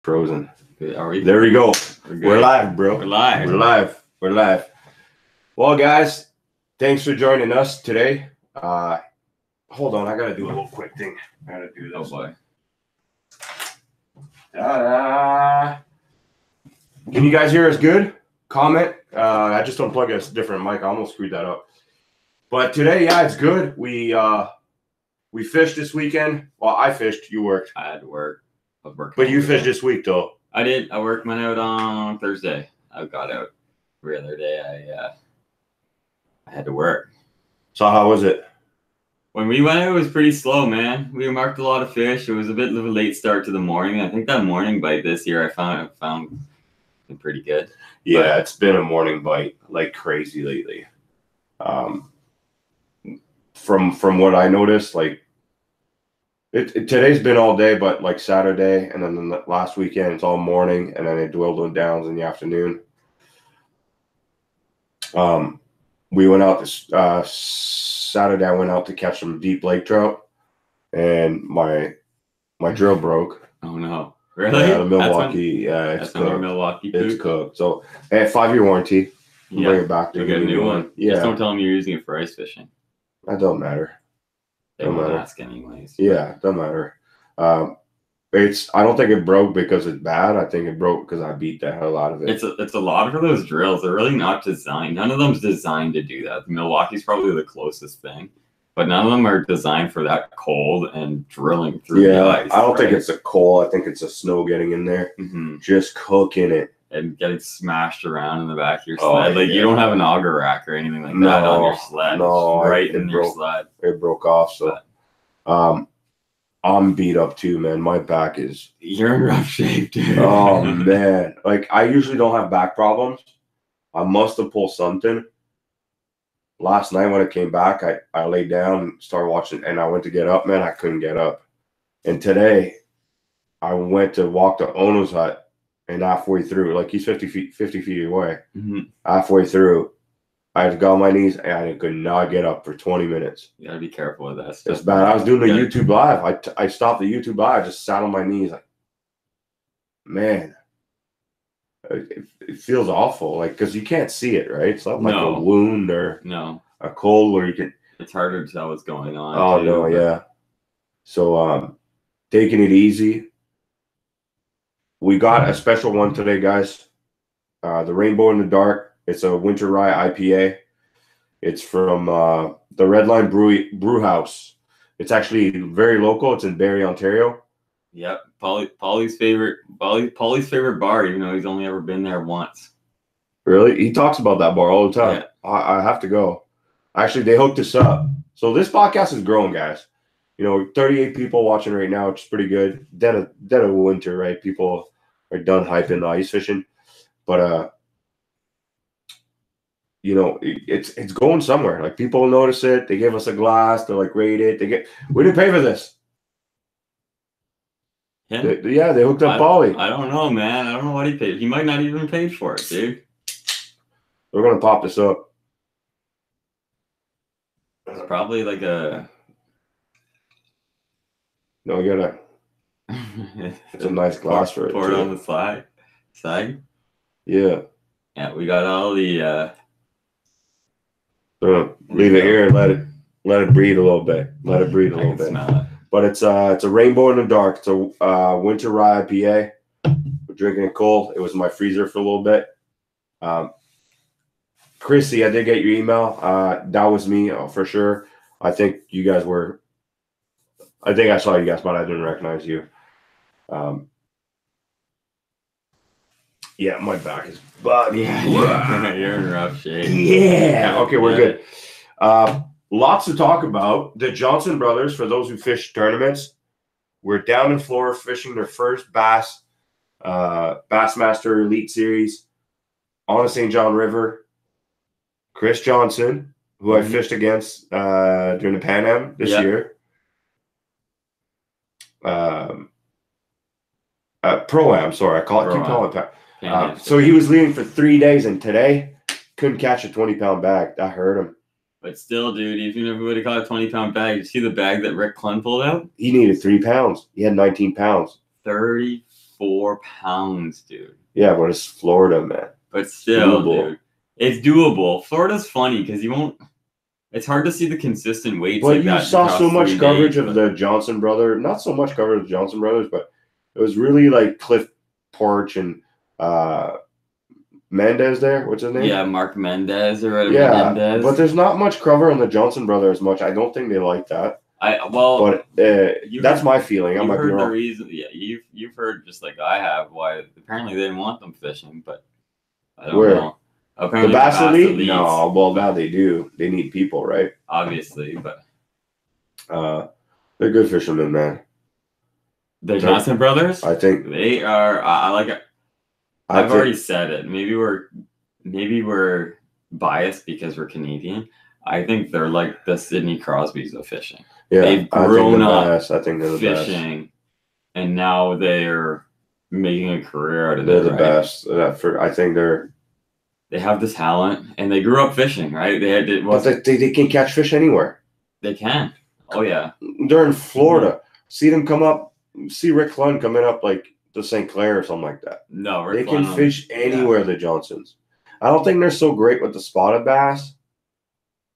Frozen. Are we? There we go. We're live, bro. We're live. We're live. We're live. Well, guys, thanks for joining us today. Hold on, I gotta do a little quick thing. I gotta do this. Oh boy. Can you guys hear us good? Comment. I just unplugged a different mic. I almost screwed that up. But today, yeah, it's good. We fished this weekend. Well, I fished. You worked. I had to work. I was working. But you fished this week, though. I did. I went out on Thursday. I got out every other day. I had to work. So how was it? When we went out, it was pretty slow, man. We marked a lot of fish. It was a bit of a late start to the morning. I think that morning bite this year I found pretty good. Yeah, it's been a morning bite like crazy lately. From what I noticed, like today's been all day, but like Saturday and then the last weekend it's all morning, and then it dwindled down in the afternoon. We went out this Saturday. I went out to catch some deep lake trout, and my drill broke. Oh no! Really? Yeah, the Milwaukee. It's cooked. Milwaukee. It's cooked. So, hey, 5-year warranty. Yeah. Bring it back to you get a new one. Yeah. Just don't tell them you're using it for ice fishing. That don't matter. They won't ask anyways. Yeah, it doesn't matter. I don't think it broke because it's bad. I think it broke because I beat the hell out of it. It's a lot for those drills. They're really not designed. None of them's designed to do that. The Milwaukee's probably the closest thing, but none of them are designed for that cold and drilling through the ice. I don't think it's a cold. I think it's a snow getting in there, just cooking it and getting smashed around in the back of your sled. You don't have an auger rack or anything like that on your sled. No, right in your sled. It broke off. So, I'm beat up too, man. My back is. You're in rough shape, dude. Oh man, like I usually don't have back problems. I must have pulled something. Last night when I came back, I laid down and started watching, and I went to get up, man. I couldn't get up. And today, I went to walk to Ono's hut, and halfway through, like he's 50 feet away. Halfway through, I got on my knees and I could not get up for 20 minutes. You gotta be careful with that stuff. It's bad. I was doing the YouTube live. I stopped the YouTube live. I just sat on my knees, like, man, it feels awful. Like, because you can't see it, right? It's not like a wound or a cold where you can. It's harder to tell what's going on. Oh, no, yeah. So, taking it easy. We got a special one today, guys. The Rainbow in the Dark. It's a winter rye IPA. It's from the Red Line Brew House. It's actually very local. It's in Barrie, Ontario. Yep, Paulie's favorite bar. Even though he's only ever been there once. Really? He talks about that bar all the time. Yeah. I have to go. Actually, they hooked us up. So this podcast is growing, guys. 38 people watching right now, which is pretty good. Dead of winter, right? People are done hyping the ice fishing, but it's going somewhere. Like, people notice it. They give us a glass. They're like, rate it. We didn't pay for this. Yeah, they hooked up Paulie. I don't know, man. I don't know what he paid. He might not even paid for it, dude. We're gonna pop this up. It's probably like a. No, you gotta. It's a nice glass for it. Pour it on the side. Yeah. Yeah, we got all the. Leave it here and let it breathe a little bit. Let it breathe a little bit. Smell it. But it's a Rainbow in the Dark. It's a winter rye IPA. We're drinking it cold. It was in my freezer for a little bit. Chrissy, I did get your email. That was me for sure. I think you guys were. I think I saw you guys, but I didn't recognize you. Yeah, my back is buggy. Yeah, you're in rough shape. Yeah. Okay, we're good. Lots to talk about. The Johnson brothers, for those who fish tournaments, were down in Florida fishing their first Bassmaster Elite Series on the St. John River. Chris Johnson, who I fished against during the Pan Am this year. Pro-Am, sorry. Keep calling it so he was leaving for 3 days, and today couldn't catch a 20-pound bag. That hurt him. But still, dude, even if we would have caught a 20-pound bag, you see the bag that Rick Clun pulled out? He needed 3 pounds. He had 19 pounds. 30 4 pounds, dude. Yeah, but it's Florida, man. But still, Doable. dude, it's doable. Florida's funny because you won't. It's hard to see the consistent weights. But like you that saw across so much 3 coverage days, of the Johnson brother. Not so much coverage of the Johnson brothers, but it was really like Cliff Perch and Mendez there. What's his name? Yeah, Mark Mendez or whatever. Yeah, Mendez. but there's not much cover on the Johnson brother as much. I don't think they like that. But that's my feeling. I might be wrong. The reason, yeah, you've heard just like I have why apparently they didn't want them fishing, but I don't know. Apparently the Bass Elite? No, well now they do. They need people, right? Obviously, but they're good fishermen, man. The Johnson brothers? I think they are. I like it. I've already said it. Maybe we're biased because we're Canadian. I think they're like the Sidney Crosbys of fishing. Yeah, they've grown up I think they're the fishing, best. And now they're making a career out of it. They're the best. I think they have this talent, and they grew up fishing, right? But they can catch fish anywhere. They can. Oh yeah. They're in Florida. See them come up. See Rick Clunn coming up like to St. Clair or something like that. No, Rick Clunn can fish anywhere. Yeah. The Johnsons. I don't think they're so great with the spotted bass.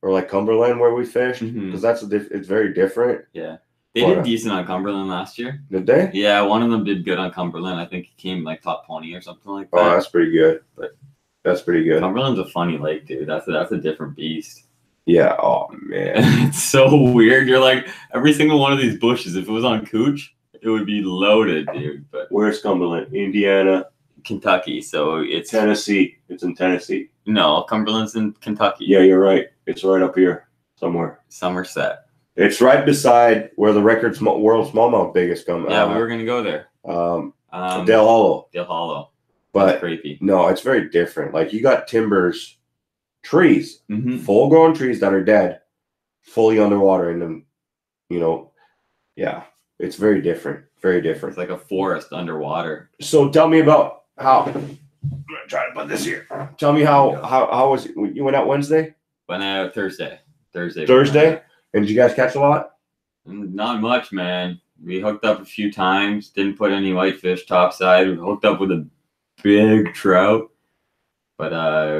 Or like Cumberland where we fished, because it's very different. Yeah, they did decent on Cumberland last year. Did they? Yeah, one of them did good on Cumberland. I think he came like top 20 or something like that. Oh, that's pretty good. But that's pretty good. Cumberland's a funny lake, dude. That's a different beast. Yeah. Oh man, it's so weird. You're like every single one of these bushes. If it was on Cooch, it would be loaded, dude. But where's Cumberland? Indiana, Kentucky. So it's Tennessee. It's in Tennessee. No, Cumberland's in Kentucky. Yeah, you're right. It's right up here somewhere. Somerset. It's right beside where the world smallmouth biggest come. Yeah, we were gonna go there. Dale Hollow. Dale Hollow. But that's creepy. No, it's very different. Like you got timbers, trees, full grown trees that are dead, fully underwater in them. Yeah, it's very different. Very different. It's like a forest underwater. So tell me about how. I'm gonna try to put this here. Tell me how was it? You went out Wednesday? Went out Thursday. Thursday? And did you guys catch a lot? Not much, man. We hooked up a few times. Didn't put any whitefish topside. We hooked up with a big trout, but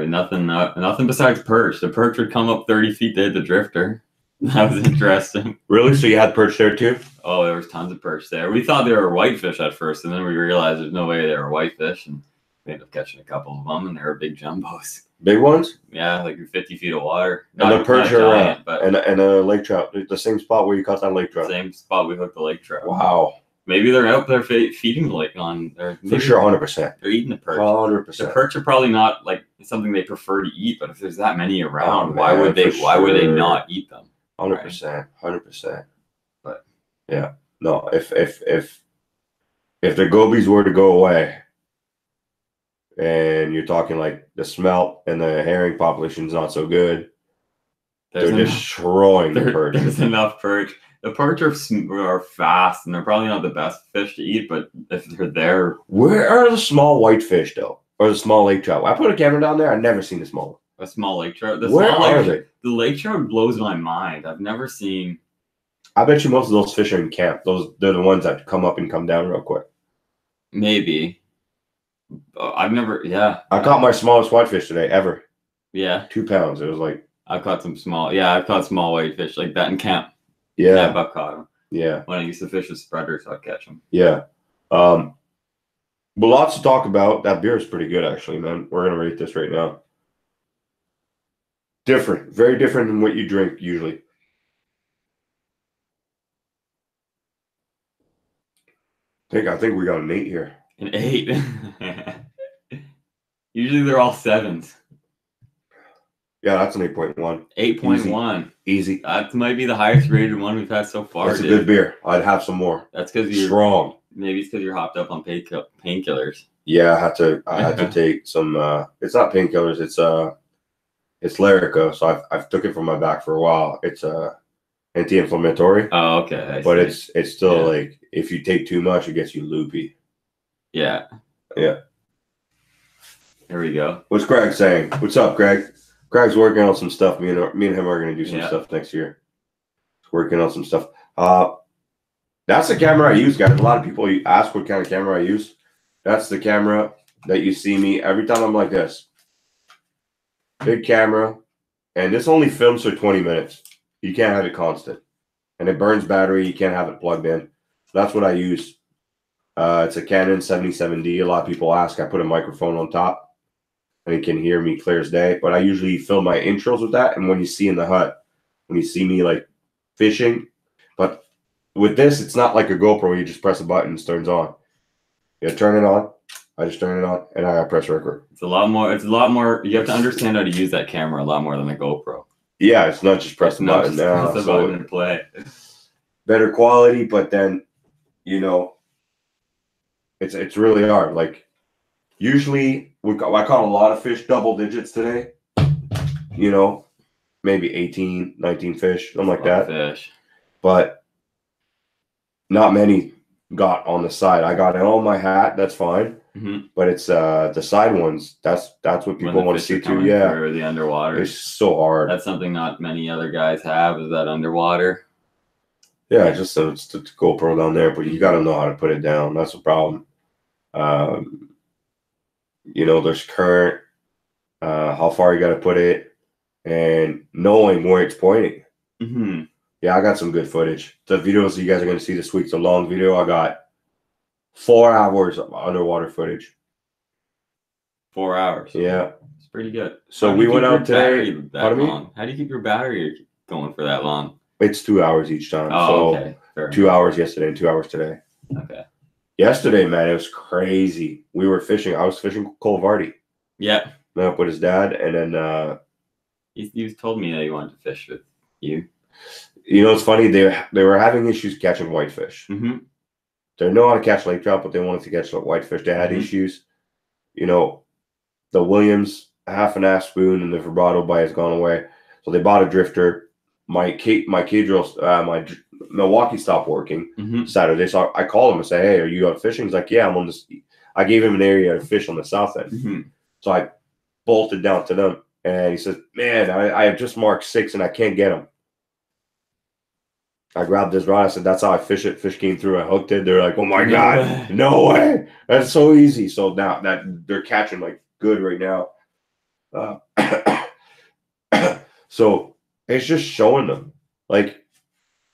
nothing besides perch. The perch would come up 30 feet to hit the drifter. That was interesting. Really? So you had perch there too? Oh, there was tons of perch there. We thought they were whitefish at first, and then we realized there's no way they were whitefish, and we ended up catching a couple of them, and they were big jumbos. Big ones? Yeah, like 50 feet of water. And the perch and a lake trout. The same spot where you caught that lake trout. Same spot we hooked the lake trout. Wow. Maybe they're out there feeding the lake on there. For sure, 100%. They're eating the perch. 100%. The perch are probably not like something they prefer to eat, but if there's that many around, why would they not eat them? 100%. 100%. But yeah. No, if the gobies were to go away, and you're talking like the smelt and the herring population's not so good, they're destroying the perch. There's enough perch. The perch are fast, and they're probably not the best fish to eat, but if they're there. Where are the small whitefish, though? Or the small lake trout? I put a camera down there. I've never seen a small one. A small lake trout? Where are they? The lake trout blows my mind. I've never seen. I bet you most of those fish are in camp. They're the ones that come up and come down real quick. Maybe. I've never, I caught my smallest whitefish today ever. Yeah. 2 pounds. It was like. I've caught some small. Yeah, I've caught small whitefish like that in camp. Yeah. I've caught them. Yeah. When I used to fish with spreaders, I'd catch them. Yeah. But lots to talk about. That beer is pretty good, actually, man. We're going to rate this right now. Different. Very different than what you drink usually. I think we got an 8 here. An 8. Usually they're all 7s. Yeah, that's an 8.1. 8.1. Easy. That might be the highest rated one we've had so far. That's a good beer. I'd have some more. That's because you're strong. Maybe it's because you're hopped up on painkillers. Yeah, I had to take some. It's not painkillers. It's Lyrica. So I've took it from my back for a while. It's anti-inflammatory. Oh, okay. But it's still like if you take too much, it gets you loopy. Yeah. Yeah. Here we go. What's Greg saying? What's up, Greg? Greg's working on some stuff. Me and him are going to do some stuff next year. He's working on some stuff. That's the camera I use, guys. A lot of people ask what kind of camera I use. That's the camera that you see me every time I'm like this. Big camera. And this only films for 20 minutes. You can't have it constant. And it burns battery. You can't have it plugged in. That's what I use. It's a Canon 77D. A lot of people ask. I put a microphone on top. And it can hear me clear as day. But I usually film my intros with that. And when you see in the hut, when you see me like fishing. But with this, it's not like a GoPro. You just press a button and it turns on. You turn it on. I just turn it on and I press record. It's a lot more. You have to understand how to use that camera a lot more than a GoPro. Yeah, it's not just press the button now. Press the button and play. Better quality, but then, you know, it's really hard. Like, usually, I caught a lot of fish, double digits today. You know, maybe 18, 19 fish, something like that. Fish. But not many got on the side. I got it on my hat. That's fine. Mm-hmm. But it's the side ones. That's what people want to see too. Yeah, or the underwater. It's so hard. That's something not many other guys have. Is that underwater? Yeah, it's the GoPro down there, but you got to know how to put it down. That's the problem. You know, there's current, how far you got to put it, and knowing where it's pointing. Mm-hmm. Yeah, I got some good footage. The videos you guys are going to see this week's a long video. I got 4 hours of underwater footage. 4 hours. Yeah. It's pretty good. So we went out today. How do you keep your battery going for that long? It's 2 hours each time. Oh, so okay. Fair 2 hours yesterday and 2 hours today. Okay. Yesterday, man, it was crazy. We were fishing. I was fishing Colvardi. Yeah. Met up with his dad, and then you told me that you wanted to fish with you. You know, it's funny. They were having issues catching whitefish. Mm-hmm. They know how to catch lake trout, but they wanted to catch whitefish. They had issues. You know, the Williams half and half spoon and the vibrato bite has gone away. So they bought a drifter. My K-drill, my Milwaukee stopped working Saturday. So I called him and said, "Hey, are you out fishing?" He's like, "Yeah, I'm on this." I gave him an area to fish on the south end. Mm-hmm. So I bolted down to them, and he says, "Man, I have just marked 6 and I can't get them." I grabbed this rod. I said, "That's how I fish it." Fish came through. I hooked it. They're like, "Oh my God, no way!" That's so easy. So now that they're catching like good right now. So it's just showing them. Like,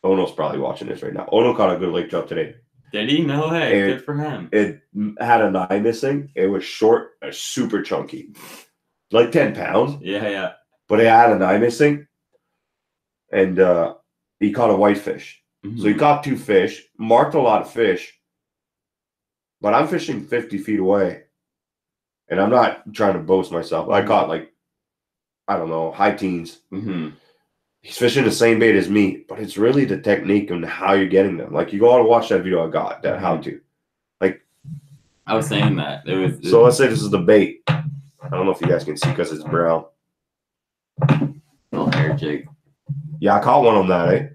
Ono's probably watching this right now. Ono caught a good lake trout today. Did he? No way. Good for him. It had an eye missing. It was short, super chunky, like 10 pounds. Yeah. But it had an eye missing, and he caught a whitefish. Mm-hmm. So he caught 2 fish, marked a lot of fish, but I'm fishing 50 feet away, and I'm not trying to boast myself. I caught like, I don't know, high teens. Mm-hmm. He's fishing the same bait as me, but it's really the technique and how you're getting them. Like, you go out and watch that video I got, that how to. Like, I was saying that. So let's say this is the bait. I don't know if you guys can see because it's brown. Little hair jig. Yeah, I caught one on that, eh?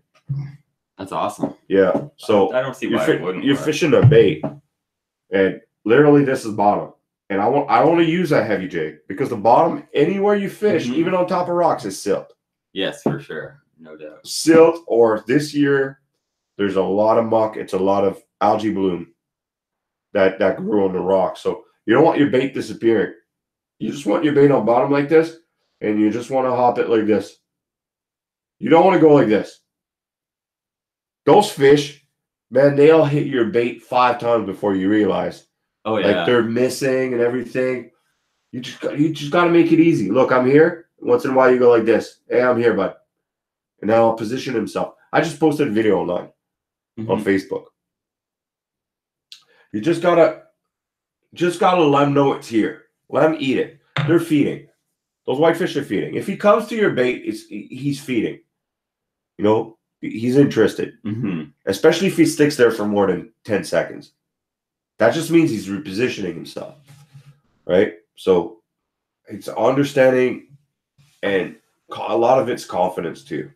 That's awesome. Yeah. So I don't see why it wouldn't you're work. fishing a bait, and literally this is bottom. And I want to use that heavy jig because the bottom, anywhere you fish, even on top of rocks, is silt. Yes, for sure. No doubt. Silt, or this year, there's a lot of muck. It's a lot of algae bloom that grew on the rock. So you don't want your bait disappearing. You just want your bait on bottom like this, and you just want to hop it like this. You don't want to go like this. Those fish, man, they all hit your bait 5 times before you realize. Oh yeah. Like, they're missing and everything. You just got to make it easy. Look, I'm here. Once in a while, you go like this. Hey, I'm here, bud. And now I'll position himself. I just posted a video online on Facebook. You just gotta let him know it's here. Let him eat it. They're feeding. Those whitefish are feeding. If he comes to your bait, he's feeding. You know, he's interested. Especially if he sticks there for more than 10 seconds. That just means he's repositioning himself. Right? So it's understanding, and a lot of it's confidence too.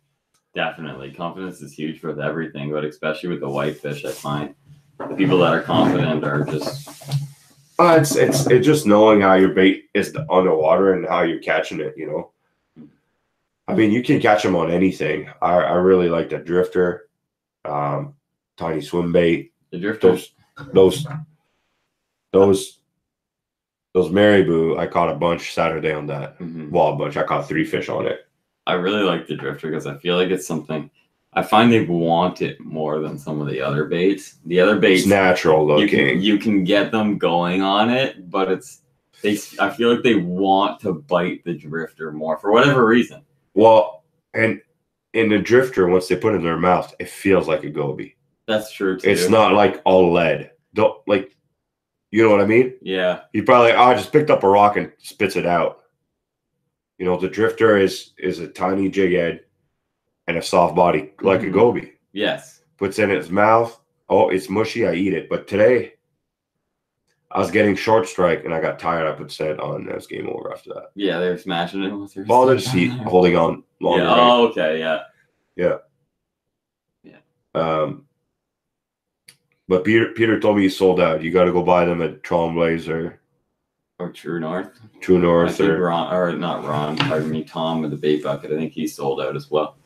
Definitely. Confidence is huge with everything, but especially with the whitefish, I find the people that are confident are just... It's just knowing how your bait is underwater and how you're catching it, you know. I mean, you can catch them on anything. I really like the drifter, tiny swim bait. The drifters. Those Those marabou, I caught a bunch Saturday on that. Well, a bunch. I caught 3 fish on it. I really like the drifter because I feel like it's something. I find they want it more than some of the other baits. The other baits, it's natural looking. You can get them going on it, but I feel like they want to bite the drifter more for whatever reason. Well, and in the drifter, once they put it in their mouth, it feels like a goby. That's true too. It's not like all lead. Don't like, you know what I mean? Yeah. You probably I just picked up a rock and spits it out. You know, the drifter is a tiny jig head and a soft body like a goby. Yes. Puts in its mouth. Oh, it's mushy. I eat it. But today, I was getting short strike and I got tired. I put scent on and it was game over after that. Yeah, they were smashing it with their Well, they're just holding on longer. Yeah. Oh, okay. Yeah. Yeah. Yeah. But Peter told me he sold out. You got to go buy them at Tremblay's or True North. True North. I think Ron, or not Ron, pardon me, Tom with the bait bucket. I think he sold out as well.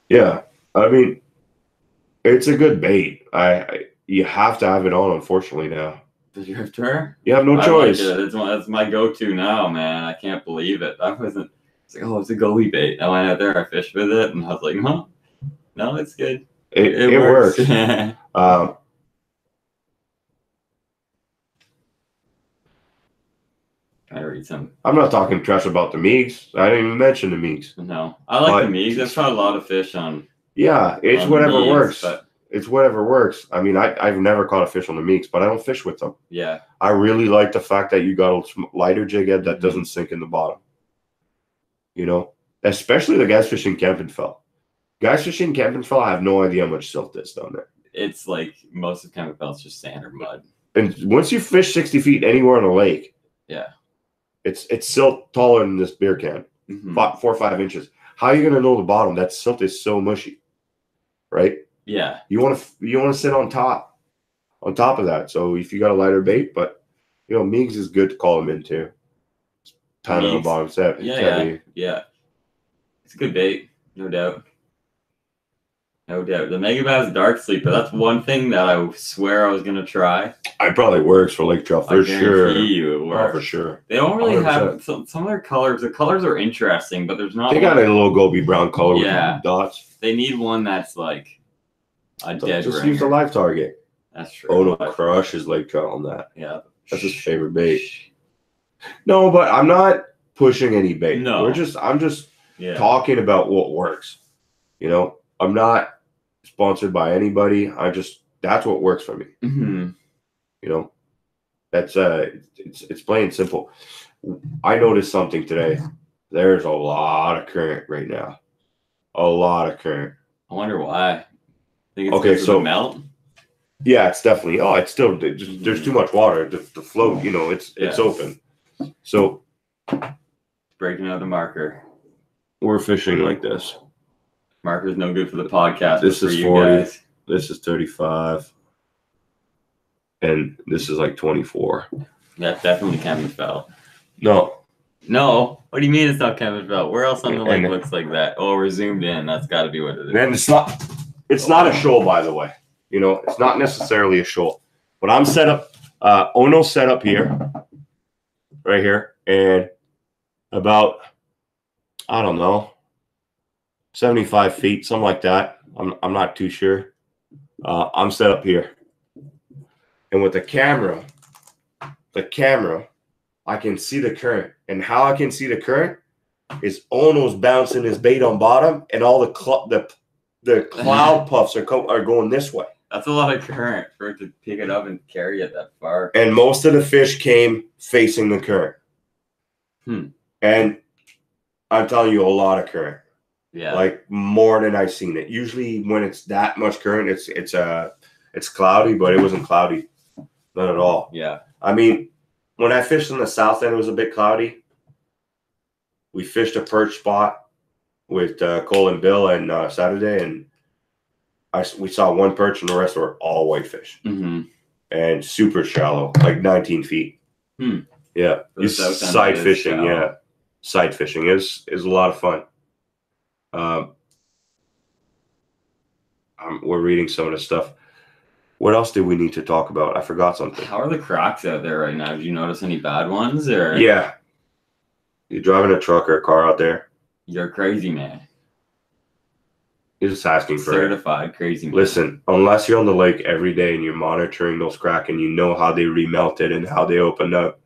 Yeah. I mean, it's a good bait. You have to have it on, unfortunately, now. The drifter? You have no choice. Like it. It's my go-to now, man. I can't believe it. I wasn't. It's like, oh, it's a goalie bait. I went out there, I fished with it, and I was like, huh? No, it's good. It works. I read some. I'm not talking trash about the Meeks. I didn't even mention the Meeks. No, I like the Meeks. I've caught a lot of fish on. Yeah, it's whatever works. But it's whatever works. I mean, I've never caught a fish on the Meeks, but I don't fish with them. Yeah. I really like the fact that you got a lighter jig head that doesn't sink in the bottom. You know, especially the guys fishing Kempenfell. Guys fishing Kempenfell, I have no idea how much silt is down there. It's like most of Kempenfell's just sand or mud. And once you fish 60 feet anywhere on a lake, yeah, it's silt taller than this beer can, 4 or 5 inches. How are you gonna know the bottom? That silt is so mushy, right? Yeah. You want to sit on top of that. So if you got a lighter bait, but you know, Meigs is good to call him into. Time on the bottom set. Yeah. It's a good bait, no doubt. No doubt. The Megabass Dark Sleeper, that's one thing that I swear I was going to try. It probably works for lake trout for sure. I guarantee you it works. Oh, for sure. They don't really 100%. Have some of their colors. The colors are interesting, but there's not. They got a little goby brown color with dots. They need one that's like a dead Just ringer. use the live target. That's true. Oh, no, crushes lake trout on that. Yeah. That's his favorite bait. No, but I'm not pushing any bait. No. I'm just talking about what works. You know, I'm not sponsored by anybody. That's what works for me. Mm-hmm. You know, that's it's plain and simple. I noticed something today. There's a lot of current right now. A lot of current. I wonder why. I think it's because of the melt. Yeah, it's definitely. Oh, it's still there's too much water to float. You know, it's open. So breaking out the marker. We're fishing like this. Marker's no good for the podcast. This is 40. Guys. This is 35. And this is like 24. That's definitely Kempenfell. No. What do you mean it's not Kempenfell? Where else on the lake looks like that? Oh, we're zoomed in. That's got to be what it is. And it's not a shoal, by the way. You know, it's not necessarily a shoal. But I'm set up. Ono's set up here. Right here. And about, I don't know, 75 feet, something like that. I'm not too sure. I'm set up here. And with the camera, I can see the current. And how I can see the current is Ono's bouncing his bait on bottom, and all the cloud puffs are going this way. That's a lot of current for it to pick it up and carry it that far. And most of the fish came facing the current. And I'm telling you, a lot of current. Yeah. Like more than I've seen it. Usually when it's that much current, it's cloudy, but it wasn't cloudy. Not at all. Yeah. I mean, when I fished in the south end, it was a bit cloudy. We fished a perch spot with Cole and Bill and Saturday, and we saw one perch and the rest were all whitefish. And super shallow, like 19 feet. Yeah. Side fishing, yeah. Side fishing is a lot of fun. We're reading some of the stuff. What else do we need to talk about? I forgot something. How are the cracks out there right now? Did you notice any bad ones? Or Yeah. You driving a truck or a car out there? You're crazy, man. You're just asking for certified crazy man. Listen, unless you're on the lake every day and you're monitoring those cracks and you know how they remelted and how they opened up,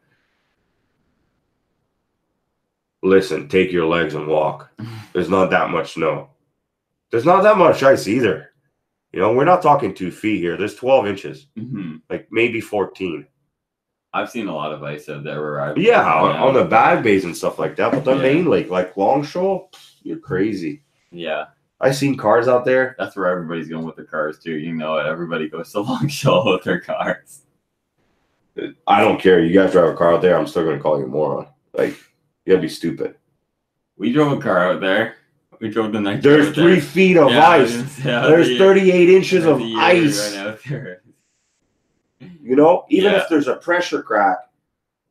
listen, take your legs and walk. There's not that much snow. There's not that much ice either. You know, we're not talking 2 feet here. There's 12 inches, like maybe 14. I've seen a lot of ice out there where I on the bag bays and stuff like that. But the main lake, like Longshore, you're crazy. Yeah. I seen cars out there. That's where everybody's going with their cars too. You know it. Everybody goes to Longshore with their cars. I don't care. You guys drive a car out there, I'm still going to call you a moron. Like, you got to be stupid. We drove a car out there. We drove the night. There's 3 feet of ice. There's 38 inches of ice. Right out there. You know, even if there's a pressure crack,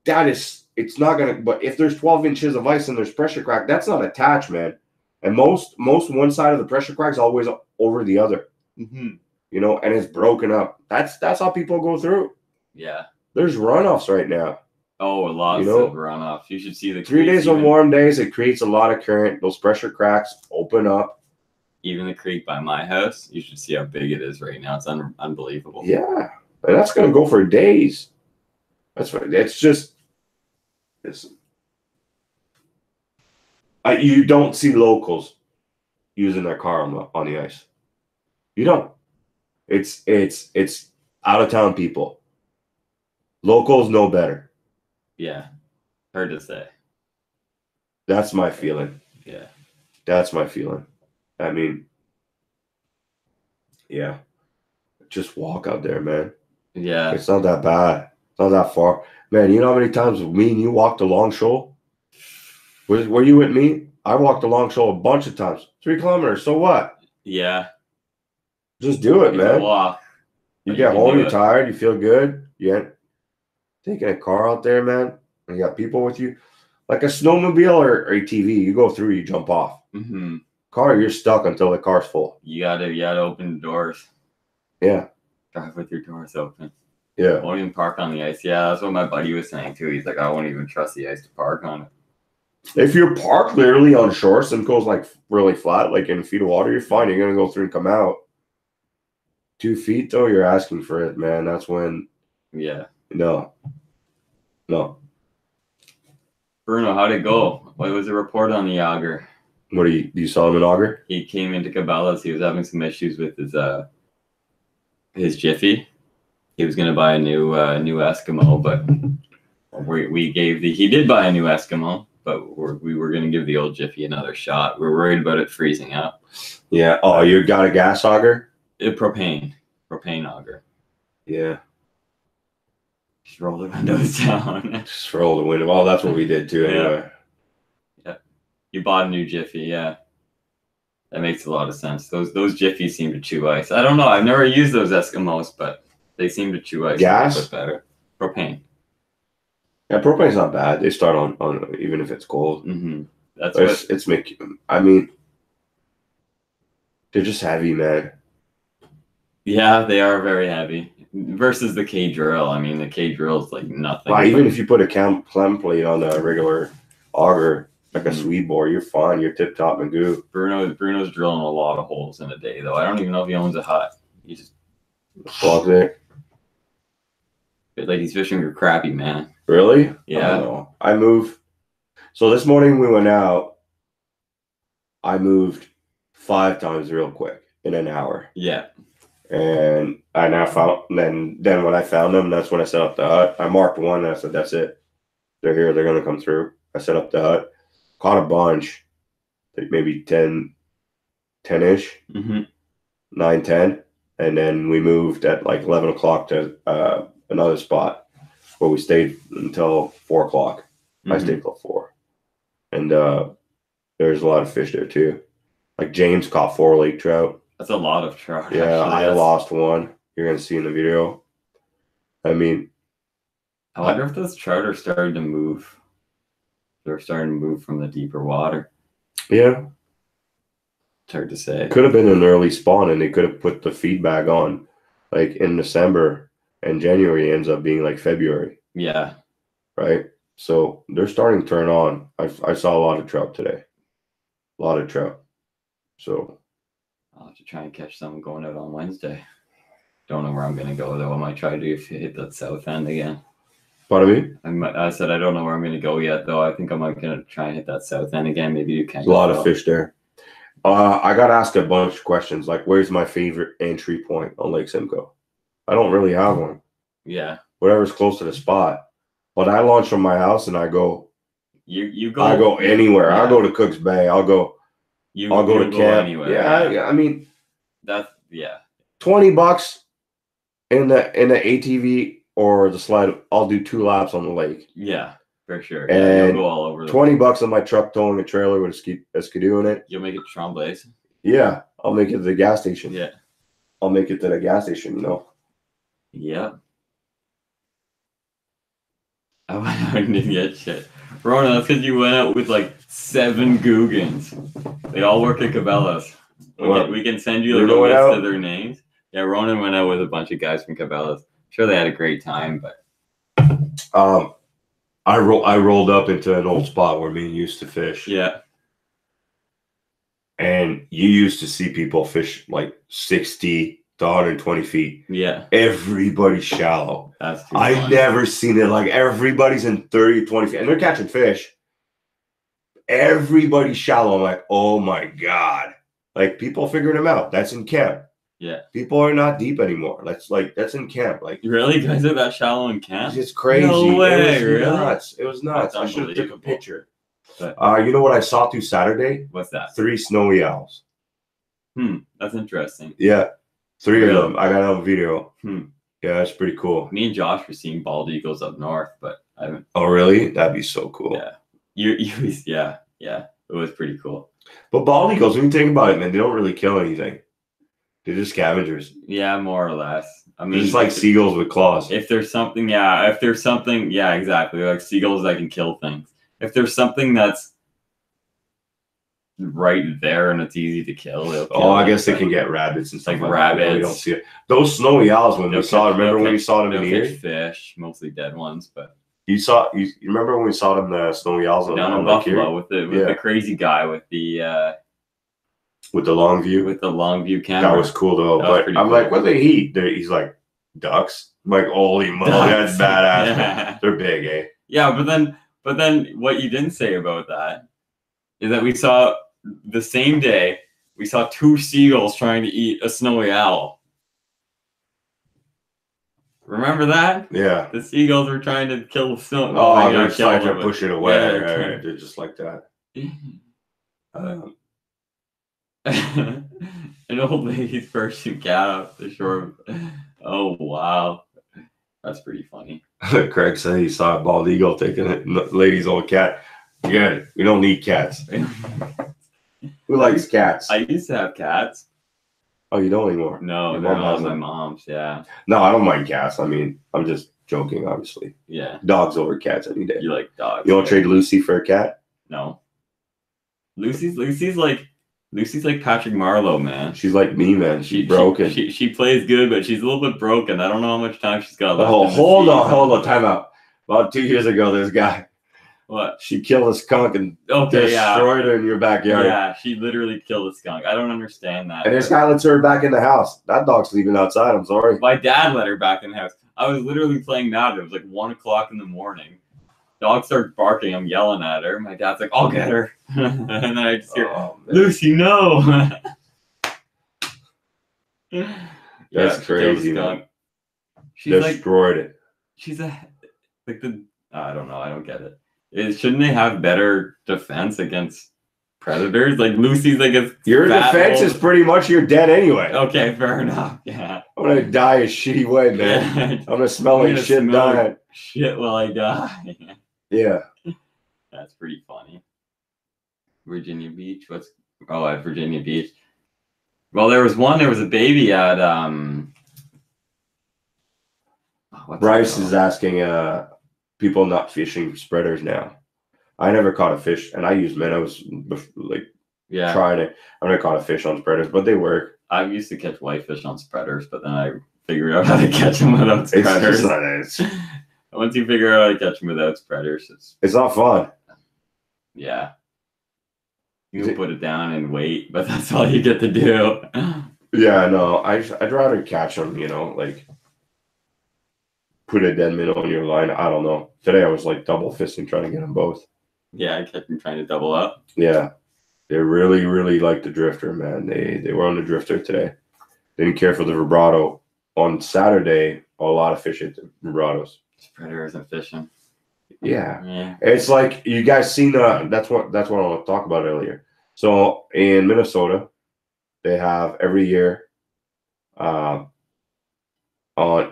it's not going to, but if there's 12 inches of ice and there's pressure crack, that's not attached, man. And most one side of the pressure crack is always over the other. You know, and it's broken up. That's how people go through. Yeah. There's runoffs right now. Oh, lots of runoffs. You should see the 3 days of warm days. It creates a lot of current. Those pressure cracks open up. Even the creek by my house, you should see how big it is right now. It's unbelievable. Yeah, and that's gonna go for days. That's right. It's just, you don't see locals using their car on the ice. You don't. It's out of town people. Locals know better. Yeah, hard to say. That's my feeling. Yeah, that's my feeling. I mean, yeah, just walk out there, man. Yeah, it's not that bad. It's not that far, man. You know how many times me and you walked along Longshore? Were you with me? I walked along Longshore a bunch of times. 3 kilometers. So what? Yeah. Just do it, man. Walk. You get home, you're tired, you feel good. You taking a car out there, man, and you got people with you. Like a snowmobile or ATV, you go through, you jump off. Car, you're stuck until the car's full. You gotta open the doors. Yeah. Drive with your doors open. Yeah. Won't even park on the ice. Yeah, that's what my buddy was saying too. He's like, I won't even trust the ice to park on it. If you're parked literally on shore, Simcoe's like really flat, like in feet of water, you're fine. You're gonna go through and come out. 2 feet though, you're asking for it, man. That's when. Yeah. No. Bruno, how'd it go? What was the report on the auger? What do you saw him in auger? He came into Cabela's. He was having some issues with his Jiffy. He was gonna buy a new Eskimo, but he did buy a new Eskimo, but we were gonna give the old Jiffy another shot. We're worried about it freezing up. Yeah. Oh, you got a gas auger? Propane auger. Yeah. Just roll the windows down. Just roll the window. Well, that's what we did too, anyway. Yeah. You bought a new Jiffy, yeah. That makes a lot of sense. Those Jiffies seem to chew ice. I don't know. I've never used those Eskimos, but they seem to chew ice. Gas? A bit better. Propane. Yeah, propane's not bad. They start on even if it's cold. It's making. I mean, they're just heavy, man. Yeah, they are very heavy. Versus the K drill. I mean, the K drill is like nothing. Wow, even if you put a clem plate on a regular auger, like a sweet bore, you're fine. You're tip top and goo. Bruno's drilling a lot of holes in a day, though. I don't even know if he owns a hut. He just plugs it. Like he's fishing for crappie, man. Really? Yeah. I move. So this morning we went out. I moved 5 times real quick in an hour. Yeah. And I now found, then when I found them, that's when I set up the hut. I marked one and I said, that's it. They're here. They're going to come through. I set up the hut. Caught a bunch. Like maybe 10-ish. 9, 10. And then we moved at like 11 o'clock to another spot where we stayed until 4 o'clock. I stayed till 4. And there's a lot of fish there too. Like James caught 4 lake trout. That's a lot of trout. Yeah, actually. I lost one. You're going to see in the video. I mean, I wonder if those trout are starting to move. They're starting to move from the deeper water. Yeah. It's hard to say. Could have been an early spawn and they could have put the feed bag on like in December, and January ends up being like February. Yeah. Right. So they're starting to turn on. I saw a lot of trout today. A lot of trout. So I'll have to try and catch some going out on Wednesday. Don't know where I'm gonna go though. I might try to hit that south end again. Pardon me? I said I don't know where I'm gonna go yet though. I think I'm gonna try and hit that south end again. Maybe you can. There's a lot of fish there. I got asked a bunch of questions like, where's my favorite entry point on Lake Simcoe? I don't really have one. Yeah. Whatever's close to the spot. But I launch from my house and I go. You go. I go anywhere. Yeah. I'll go to Cook's Bay. I'll go to camp. Anywhere. Yeah, I mean, that's $20 in the ATV or the sled. I'll do 2 laps on the lake. Yeah, for sure. And you'll go all over. $20 on my truck towing a trailer with a skidoo in it. You'll make it to Tremblay's. Yeah, I'll make it to the gas station. Yeah, I'll make it to the gas station. You know. Yeah. I didn't get shit. Rona, that's because you went out with like 7 Googans. They all work at Cabela's. We can send you like a list of their names. Yeah, Ronan went out with a bunch of guys from Cabela's. I'm sure they had a great time, but I rolled up into an old spot where me and used to fish. Yeah. And you used to see people fish like 60 to 120 feet. Yeah. Everybody's shallow. That's too I've funny. never seen it. Like everybody's in 30, 20 feet. And they're catching fish. Everybody's shallow. I'm like, oh my God. Like people figured them out. That's in camp. Yeah. People are not deep anymor. That's in camp. Like really? Guys are that shallow in camp? It's crazy. No way, it was really? nuts. It was nuts. I That's should have took a picture. But, you know what I saw through Saturday? What's that? 3 snowy owls. That's interesting. Yeah. 3 Really? of them. I got it on video. Yeah, that's pretty cool. Me and Josh were seeing bald eagles up north, but I haven't. Oh, really? That'd be so cool. Yeah. It was pretty cool. But bald eagles, when you think about it, man, they don't really kill anything. They're just scavengers. Yeah, more or less. I mean, they're just like seagulls with claws. If there's something, yeah, exactly. Like seagulls that can kill things. If there's something that's right there and it's easy to kill, they'll kill I guess they can get rabbits and stuff like rabbits. That. We don't see it. Those snowy owls, when we saw them, remember when we saw them in the Erie? Fish, mostly dead ones, but you remember when we saw them, the snowy owls down in Buffalo with the crazy guy with the long view camera. That was cool though. But I'm like, what do they eat? He's like, ducks. I'm like, holy moly, that's badass. Yeah. They're big, eh? Yeah, but then what you didn't say about that is that we saw the same day, we saw 2 seagulls trying to eat a snowy owl. Remember that? Yeah. The seagulls were trying to kill the snow. Oh, they're trying to push it away. Yeah, right. They're just like that. An old lady's Persian cat off the shore. Oh, wow. That's pretty funny. Craig said he saw a bald eagle taking a lady's old cat. Yeah, we don't need cats. Who likes cats? I used to have cats. Oh, you don't anymore? No, they're not my mom's, yeah. No, I don't mind cats. I mean, I'm just joking, obviously. Yeah. Dogs over cats any day. You like dogs. You don't trade Lucy for a cat? No. Lucy's like Patrick Marlowe, man. She's like me, man. She's broken. She plays good, but she's a little bit broken. I don't know how much time she's got left. Oh, hold on. Time out. About 2 years ago, this guy. What? She killed a skunk and destroyed her in your backyard. Yeah, she literally killed a skunk. I don't understand that. And this guy lets her back in the house. That dog's sleeping outside. I'm sorry. My dad let her back in the house. I was literally playing Madden. It was like 1 o'clock in the morning. Dog starts barking. I'm yelling at her. My dad's like, I'll get her. And then I just hear, Lucy, no. That's crazy, man. She destroyed it. She's I don't know. I don't get it. Shouldn't they have better defense against predators? Like Lucy's like a your defense is pretty much you're dead anyway. Okay, fair enough. Yeah. I'm gonna die a shitty way, man. Yeah. I'm gonna smell like shit dying. Shit while I die. Yeah. That's pretty funny. Virginia Beach. At Virginia Beach. Well, there was a baby at Bryce is asking people not fishing spreaders now. I never caught a fish, and I used minnows trying it. I never caught a fish on spreaders, but they work. I used to catch whitefish on spreaders, but then I figure out how to catch them without It's spreaders. just not, Once you figure out how to catch them without spreaders, it's not fun. yeah. You can put it down and wait, but that's all you get to do. Yeah, no, I'd rather catch them, like put a dead minnow on your line. I don't know. Today I was like double fisting trying to get them both. Yeah, I kept them trying to double up. Yeah, they really, really like the drifter, man. They were on the drifter today. Didn't care for the vibrato. On Saturday, a lot of fish hit the vibratos. Spreader isn't fishing. Yeah. It's like you guys seen that's what I want to talk about earlier. So in Minnesota, they have every year on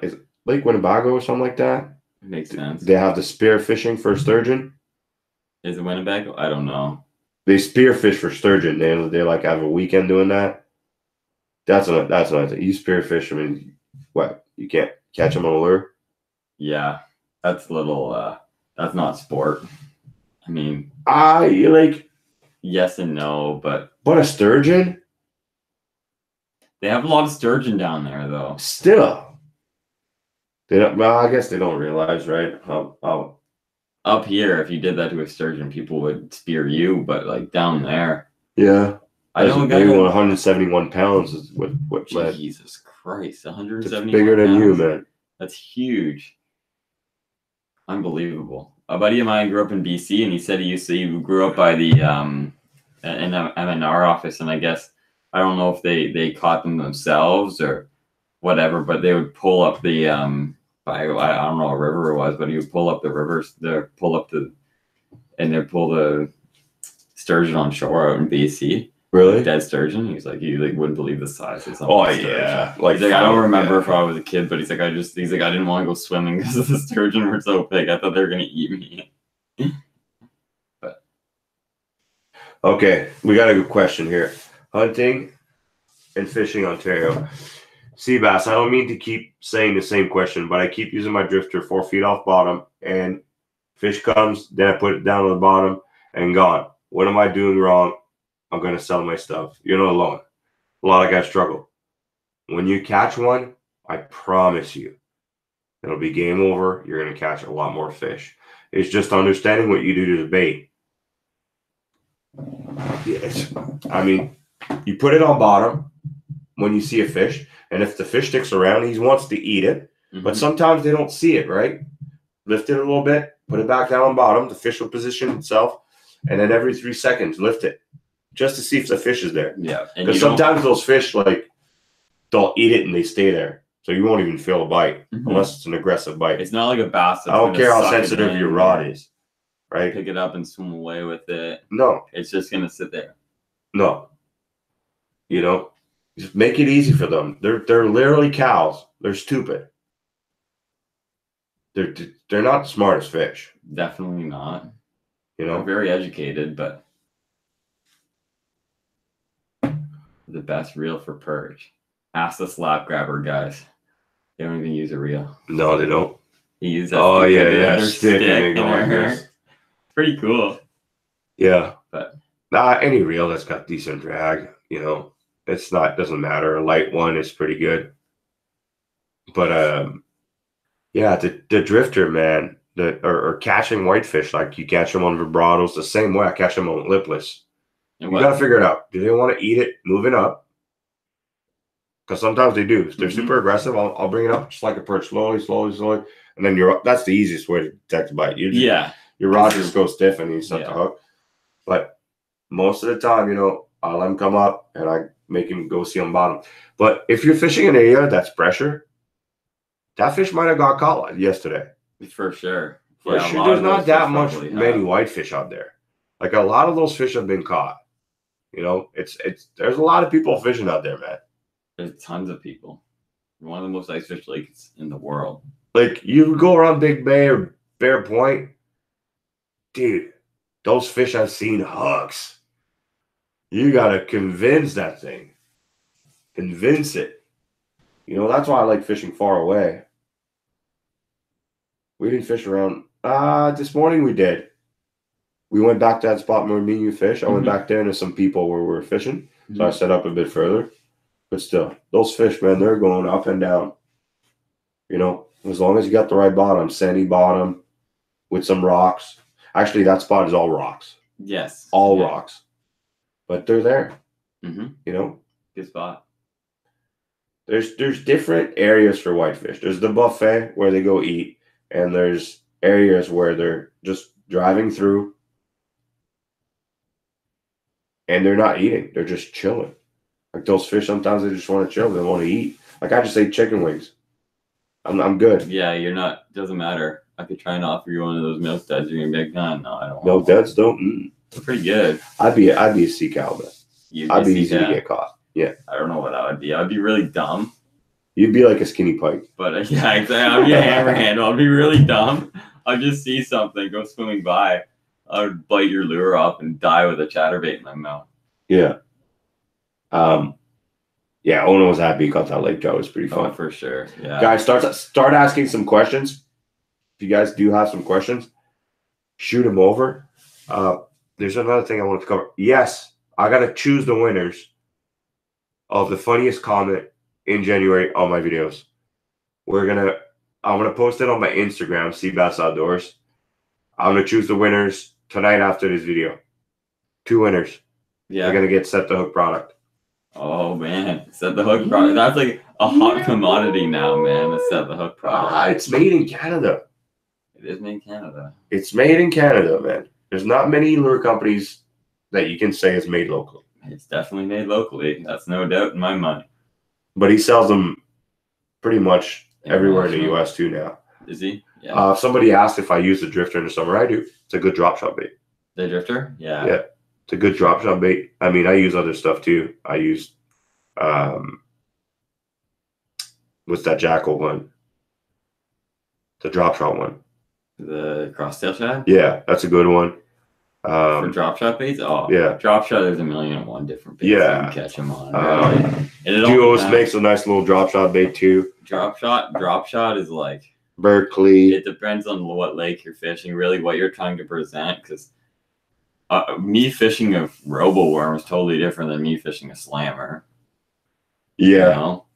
is it Lake Winnebago or something like that. It makes sense. They have the spear fishing for sturgeon. Is it Winnebago? I don't know. They spear fish for sturgeon. They like have a weekend doing that. That's another thing. You spear fish. I mean, what? You can't catch them on a lure? Yeah, that's a little. That's not sport. I mean, you like yes and no, but a sturgeon. They have a lot of sturgeon down there, though. Still, they don't. Well, I guess they don't realize, right? How up here, if you did that to a sturgeon, people would spear you. But like down there, yeah. I know a guy who 171 pounds is what Jesus Christ, 170. Bigger than you, man. That's huge. Unbelievable. A buddy of mine grew up in BC, and he said he grew up by the MNR office, and I guess I don't know if they caught them themselves or whatever, but they would pull up the I don't know what river it was, but he would pull up the rivers, they'd pull the sturgeon on shore out in BC. Really? Dead sturgeon. He's like, you wouldn't believe the size of Oh sturgeon. yeah. Like, I don't remember if I was a kid, but he's like, I didn't want to go swimming because the sturgeon were so big. I thought they were gonna eat me. But okay, we got a good question here. Hunting and fishing Ontario. Seabass, I don't mean to keep saying the same question, but I keep using my drifter 4 feet off bottom, and fish comes, then I put it down on the bottom and gone. What am I doing wrong? I'm going to sell my stuff. You're not alone. A lot of guys struggle. When you catch one, I promise you, it'll be game over. You're going to catch a lot more fish. It's just understanding what you do to the bait. Yes. I mean, you put it on bottom when you see a fish, and if the fish sticks around, he wants to eat it. Mm-hmm. But sometimes they don't see it, right? Lift it a little bit, put it back down on bottom. The fish will position itself, and then every 3 seconds, lift it. Just to see if the fish is there. Yeah. Because sometimes those fish, like, they'll eat it and they stay there. So you won't even feel a bite unless it's an aggressive bite. It's not like a bass. I don't care how sensitive your rod is, right? Pick it up and swim away with it. No. It's just going to sit there. No. Just make it easy for them. They're literally cows. They're stupid. They're not the smartest fish. Definitely not. They're very educated, but the best reel for perch. Ask the slap grabber guys. They don't even use a reel. No, they don't. He uses that stick and it's pretty cool. Yeah. But any reel that's got decent drag, doesn't matter. A light one is pretty good. But the drifter, man, or catching whitefish, like you catch them on vibratos the same way I catch them on lipless. You got to figure it out. Do they want to eat it moving up? Because sometimes they do. If they're super aggressive, I'll bring it up just like a perch, slowly. And then that's the easiest way to detect a bite. Your rod just goes stiff and you set the hook. But most of the time, I'll let him come up and I make him go see on bottom. But if you're fishing in an area that's pressure, that fish might have got caught yesterday. For sure. There's not that many whitefish out there. Like a lot of those fish have been caught. There's a lot of people fishing out there, man. There's tons of people. One of the most ice fish lakes in the world. Like you go around Big Bay or Bear Point, dude, those fish I've seen hooks. You gotta convince that thing. Convince it. That's why I like fishing far away. We didn't fish around. This morning we did. We went back to that spot where me and you fish. I went back there to some people where we were fishing. So I set up a bit further. But still, those fish, man, they're going up and down. You know, as long as you got the right bottom, sandy bottom with some rocks. Actually, that spot is all rocks. Yes. All rocks. But they're there. Mm-hmm. You know? Good spot. There's different areas for whitefish. There's the buffet where they go eat, and there's areas where they're just driving through and they're not eating. They're just chilling. Like those fish, sometimes they just want to chill. They want to eat. Like I just ate chicken wings. I'm good. Yeah, you're not. Doesn't matter. I could try and offer you one of those milk duds. You're gonna be like, no, I don't. Milk duds don't. They're pretty good. I'd be a sea cow, man. I'd be easy to get caught. Yeah. I don't know what I would be. I'd be really dumb. You'd be like a skinny pike. But yeah, exactly. I'd be a hammer handle. I'd be really dumb. I'd just see something go swimming by. I would bite your lure off and die with a chatterbait in my mouth. Yeah. Yeah, Ona was happy he caught that lake trout. It was pretty fun. Oh, for sure. Yeah. Guys, start asking some questions. If you guys do have some questions, shoot them over. There's another thing I want to cover. Yes, I got to choose the winners of the funniest comment in January on my videos. I'm gonna post it on my Instagram, Seabass Outdoors. I'm gonna choose the winners tonight after this video. 2 winners. Yeah. They're gonna get Set the Hook product. Oh man, Set the Hook product. That's like a hot commodity now, man. The Set the Hook product. It's made in Canada. It is made in Canada. It's made in Canada, man. There's not many lure companies that you can say is made locally. It's definitely made locally. That's no doubt in my mind. But he sells them pretty much everywhere in the U.S. too now. Is he? Yeah. Somebody asked if I use the drifter in the summer. I do. It's a good drop shot bait. The drifter? Yeah. Yeah. It's a good drop shot bait. I mean, I use other stuff too. I use, what's that jackal one? The drop shot one. The crosstail shad? Yeah, that's a good one. For drop shot baits? Oh, yeah. Drop shot, there's 1,000,001 different baits you can catch them on. Duos makes a nice little drop shot bait too. Drop shot is like Berkeley. It depends on what lake you're fishing, really what you're trying to present. Because me fishing a robo worm is totally different than me fishing a slammer. Yeah. You know?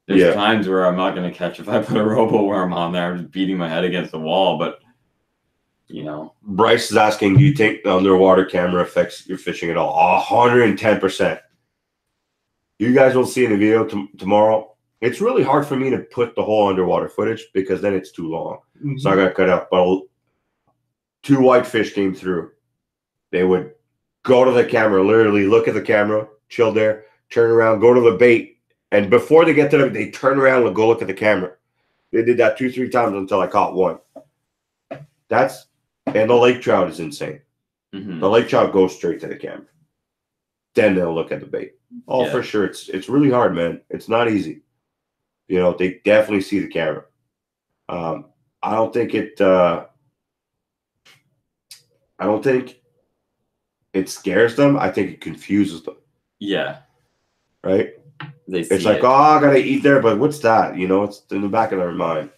There's times where I'm not going to catch if I put a robo worm on there. I'm just beating my head against the wall, but you know. Bryce is asking, do you think the underwater camera affects your fishing at all? 110%. You guys will see in the video tomorrow. It's really hard for me to put the whole underwater footage because then it's too long. Mm-hmm. So I got to cut out. But 2 whitefish came through. They would go to the camera, literally look at the camera, chill there, turn around, go to the bait. And before they get to them, they turn around and go look at the camera. They did that 2-3 times until I caught one. And the lake trout is insane. Mm-hmm. The lake trout goes straight to the camera. Then they'll look at the bait. Oh, for sure. It's really hard, man. It's not easy. You know, they definitely see the camera. I don't think it scares them. I think it confuses them. Yeah. Right? It's like, oh, I gotta eat there, but what's that? You know, it's in the back of their mind.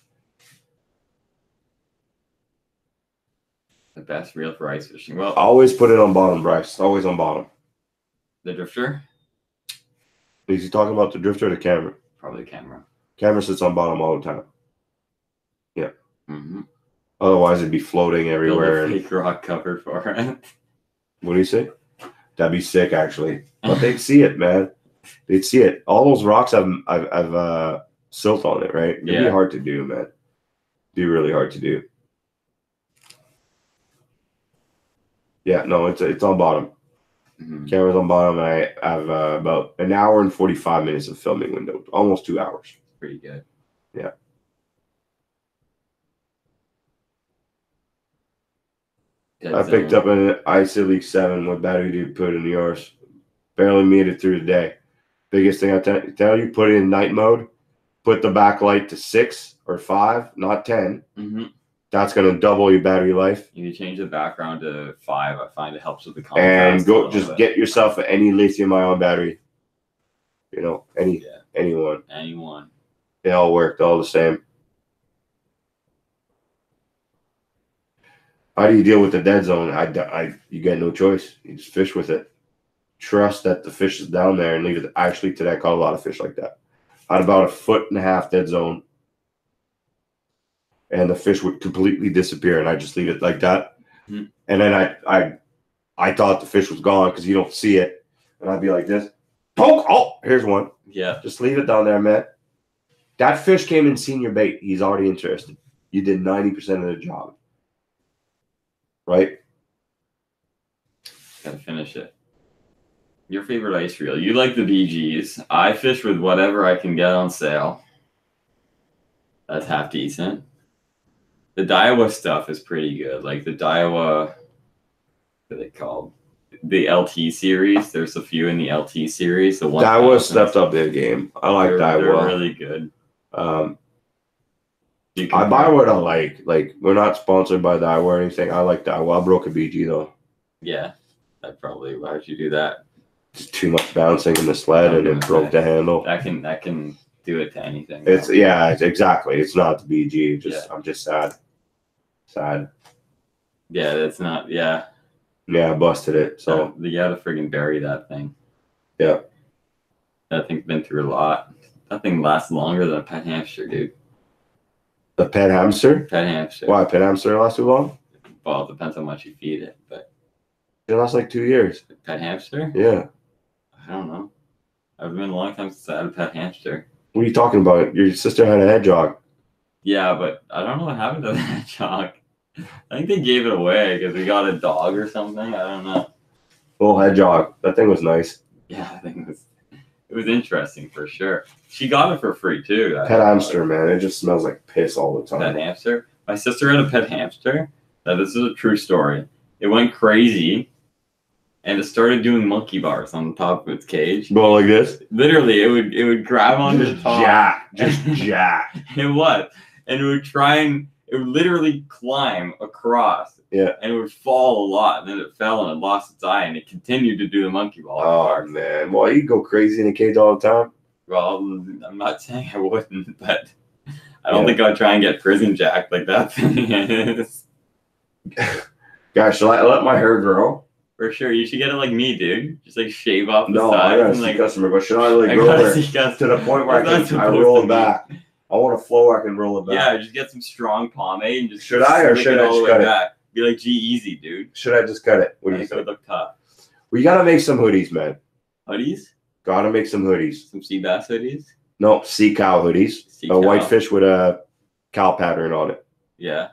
The best reel for ice fishing. Well, always put it on bottom, Bryce. Always on bottom. The drifter? Is he talking about the drifter or the camera? Probably the camera. Camera sits on bottom all the time. Yeah. Mm-hmm. Otherwise, it'd be floating everywhere. Build a fake rock cover for it. What do you say? That'd be sick, actually. But they'd see it, man. They'd see it. All those rocks have silt on it, right? It'd be hard to do, man. It'd be really hard to do. Yeah, no, it's on bottom. Mm-hmm. Camera's on bottom, and I have about an hour and 45 minutes of filming window. Almost 2 hours. Pretty good. Yeah. I picked up an Ice Elite 7. What battery do you put in yours? Barely made it through the day. Biggest thing I tell you, put it in night mode. Put the backlight to 6 or 5, not 10. Mm-hmm. That's going to double your battery life. You can change the background to 5. I find it helps with the contrast. And just get yourself any lithium-ion battery. You know, anyone. Anyone. They all work. They're all the same. How do you deal with the dead zone? You get no choice. You just fish with it. Trust that the fish is down there and leave it. Actually, today I caught a lot of fish like that. I had about 1.5 foot dead zone. and the fish would completely disappear, and I just leave it like that. Mm-hmm. And then I thought the fish was gone because you don't see it, and I'd be like this, poke. Oh, here's one. Yeah. Just leave it down there, man. That fish came and seen your bait. He's already interested. You did 90% of the job, right? Gotta finish it. Your favorite ice reel? You like the BGs. I fish with whatever I can get on sale. That's half decent. The Daiwa stuff is pretty good. Like the Daiwa, what are they called? The LT series. There's a few in the LT series. The Daiwa stepped up their game. I like Daiwa. They're really good. I buy what I like. Like, we're not sponsored by Daiwa or anything. I like Daiwa. I broke a BG though. Yeah, why would you do that? Just too much bouncing in the sled, and it broke the handle. That can do it to anything. It's exactly. It's not the BG. I'm just sad. Sad. Yeah, that's not. Yeah. Yeah, I busted it. So you gotta friggin' bury that thing. Yeah. That thing's been through a lot. That thing lasts longer than a pet hamster, dude. The pet hamster? Pet hamster. Why, pet hamster lasts too long? Well, it depends how much you feed it, but it lasts like 2 years. Pet hamster? Yeah. I don't know. It's been a long time since I had a pet hamster. What are you talking about? Your sister had a hedgehog. Yeah, but I don't know what happened to the hedgehog. I think they gave it away because we got a dog or something. I don't know. Little hedgehog. That thing was nice. Yeah, I think it was interesting for sure. She got it for free too. Pet hamster, man. It just smells like piss all the time. Pet hamster? My sister had a pet hamster. Now, this is a true story. It went crazy, and it started doing monkey bars on the top of its cage. Go like this? Literally, it would grab onto the top. Just jack. It was. And it would literally climb across. Yeah. And it would fall a lot. And then it fell and it lost its eye, and it continued to do the monkey bars. Oh, man. Well, you go crazy in a cage all the time? Well, I'm not saying I wouldn't, but I don't think I'd try and get prison jacked like that thing is. Gosh, shall I let my hair grow? For sure. You should get it like me, dude. Just like shave off the sides. No, I gotta see customer, but should I like roll it to the point where I roll it back? I want a flow where I can roll it back. Yeah, just get some strong pomade and just should I just cut it? Back. Be like G-Easy, dude. Should I just cut it? What do you think? It would look tough. We gotta make some hoodies, man. Hoodies? Gotta make some hoodies. Some Seabass hoodies? No, Seacow hoodies. A white fish with a cow pattern on it. Yeah.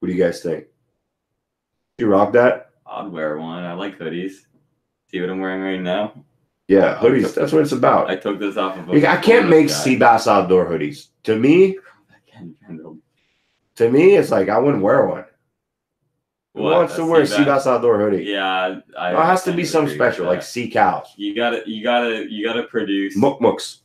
What do you guys think? Do you rock that? I'd wear one. I like hoodies. See what I'm wearing right now? Yeah, hoodies. That's what it's about. I took this off of I can't make Seabass outdoor hoodies. To me, it's like I wouldn't wear one. Who wants to wear a Seabass outdoor hoodie? Yeah, it has to be something special, like Seacows. You gotta produce mukmuks.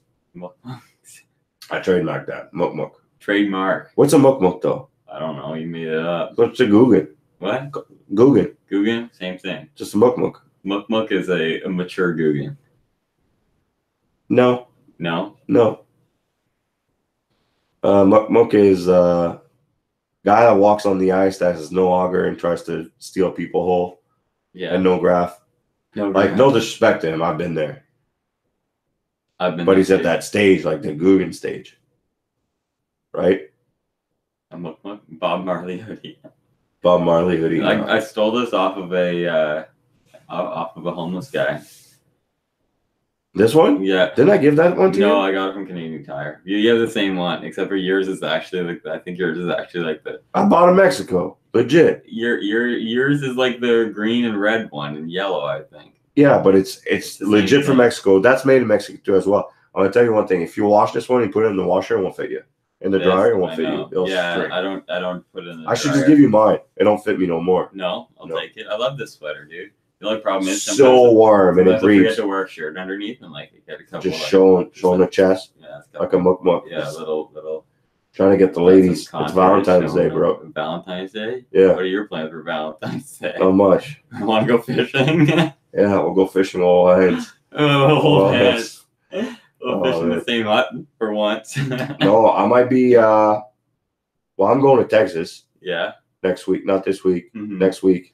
I trademarked that mukmuk. Trademark. What's a mukmuk though? I don't know. You made it up. What's a Guggen? What? Guggen. Guggen, same thing. Just a mukmuk. Mukmuk is a mature Guggen. No. No. Mukmuk is a guy that walks on the ice that has no auger and tries to steal people whole. Yeah. And no graph. No disrespect to him. I've been there. But he's at that stage, like the Guggen stage. Right? A Mukmuk? Bob Marley hoodie. Bob Marley hoodie. I stole this off of a homeless guy. This one? Yeah. Didn't I give that one to you? No, I got it from Canadian Tire. You have the same one, except for yours is actually like I think yours is actually like the. I bought in Mexico. Legit. Yours is like the green and red one and yellow, I think. Yeah, but it's legit from Mexico. That's made in Mexico too as well. I'm gonna tell you one thing. If you wash this one and put it in the washer, it won't fit you. In the dryer, it won't fit you. It'll string. I don't put it in the dryer. Should just give you mine. It don't fit me no more. No, I'll take it. I love this sweater, dude. The only problem is so warm and it breathes. You have to wear a shirt underneath and like you get a couple. Just showing the chest. Yeah, like a mukmuk. Yeah, little. Trying to get the ladies. It's Valentine's Day, bro. Valentine's Day? Yeah. What are your plans for Valentine's Day? Not much. Want to go fishing? Yeah, we'll go fishing all hands. All hands. We'll fish in the same hut for once. No, I might be. Well, I'm going to Texas. Yeah. Next week, not this week. Mm-hmm. Next week.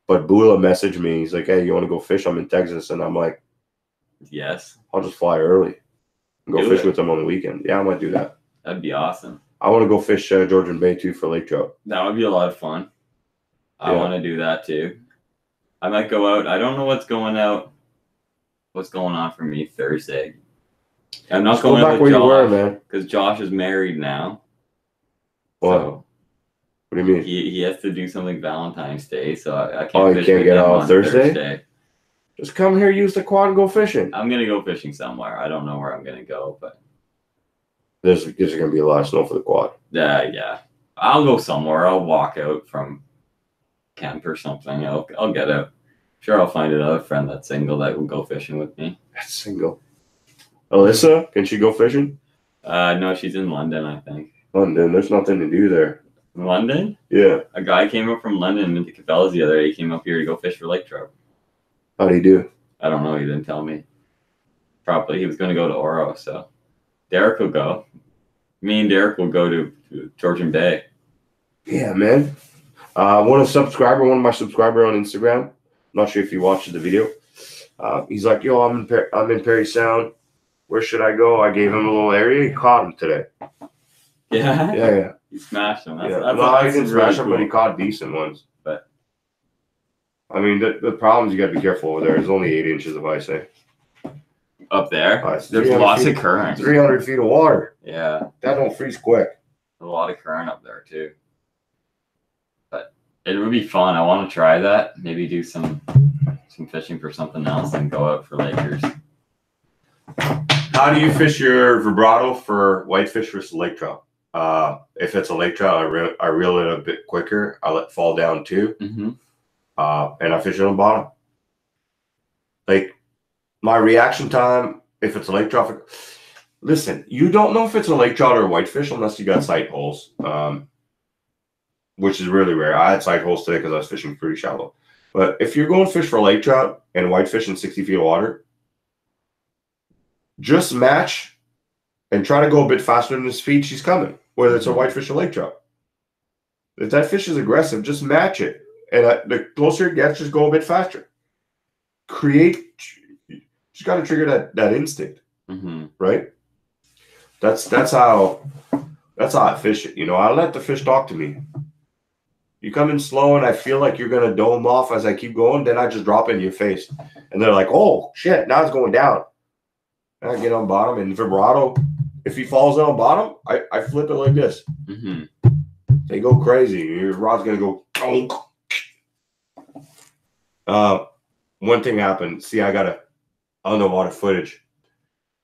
But Bula messaged me. He's like, "Hey, you want to go fish? I'm in Texas," and I'm like, "Yes." I'll just fly early and go fish with them on the weekend. Yeah, I might do that. That'd be awesome. I want to go fish Georgian Bay too for lake trout. That would be a lot of fun. I want to do that too. I might go out. I don't know what's going on for me Thursday. I'm not going back with Josh because Josh is married now. What? So what do you mean? He has to do something Valentine's Day, so I can't. Oh, you can't get out on Thursday? Just come here, use the quad, and go fishing. I'm gonna go fishing somewhere. I don't know where I'm gonna go, but there's gonna be a lot of snow for the quad. Yeah. I'll go somewhere. I'll walk out from camp or something. I'll get out. Sure, I'll find another friend that's single that will go fishing with me. That's single. Alyssa, can she go fishing? No, she's in London, I think. London, there's nothing to do there. London? Yeah. A guy came up from London into Cabela's the other day. He came up here to go fish for lake trout. How'd he do? I don't know. He didn't tell me. Probably he was going to go to Oro, so Derek will go. Me and Derek will go to Georgian Bay. Yeah, man. One of my subscriber on Instagram. I'm not sure if you watched the video. He's like, "Yo, I'm in Perry Sound. Where should I go?" I gave him a little area. He caught him today. Yeah. Yeah. He smashed him. He didn't smash him, but he caught decent ones. But I mean, the problem is you got to be careful over there. There's only 8 inches of ice. Up there, there's lots of current. 300 feet of water. Yeah. That don't freeze quick. A lot of current up there too. But it would be fun. I want to try that. Maybe do some fishing for something else and go out for Lakers. How do you fish your vibrato for whitefish versus lake trout? If it's a lake trout, I reel it a bit quicker. I let it fall down too. Mm-hmm. And I fish it on the bottom. Like my reaction time, if it's a lake trout, listen, you don't know if it's a lake trout or a whitefish unless you got sight holes, which is really rare. I had sight holes today because I was fishing pretty shallow. But if you're going to fish for lake trout and whitefish in 60 feet of water, just match and try to go a bit faster than the speed she's coming, whether it's a whitefish or lake trout. If that fish is aggressive, just match it. And the closer it gets, just go a bit faster. Just got to trigger that instinct, right? That's how I fish it. I let the fish talk to me. You come in slow, and I feel like you're gonna dome off as I keep going. Then I just drop it in your face, and they're like, "Oh shit!" Now it's going down. And I get on bottom, and vibrato. If he falls on bottom, I flip it like this. They go crazy. Your rod's gonna go. One thing happened. See, I got a underwater footage,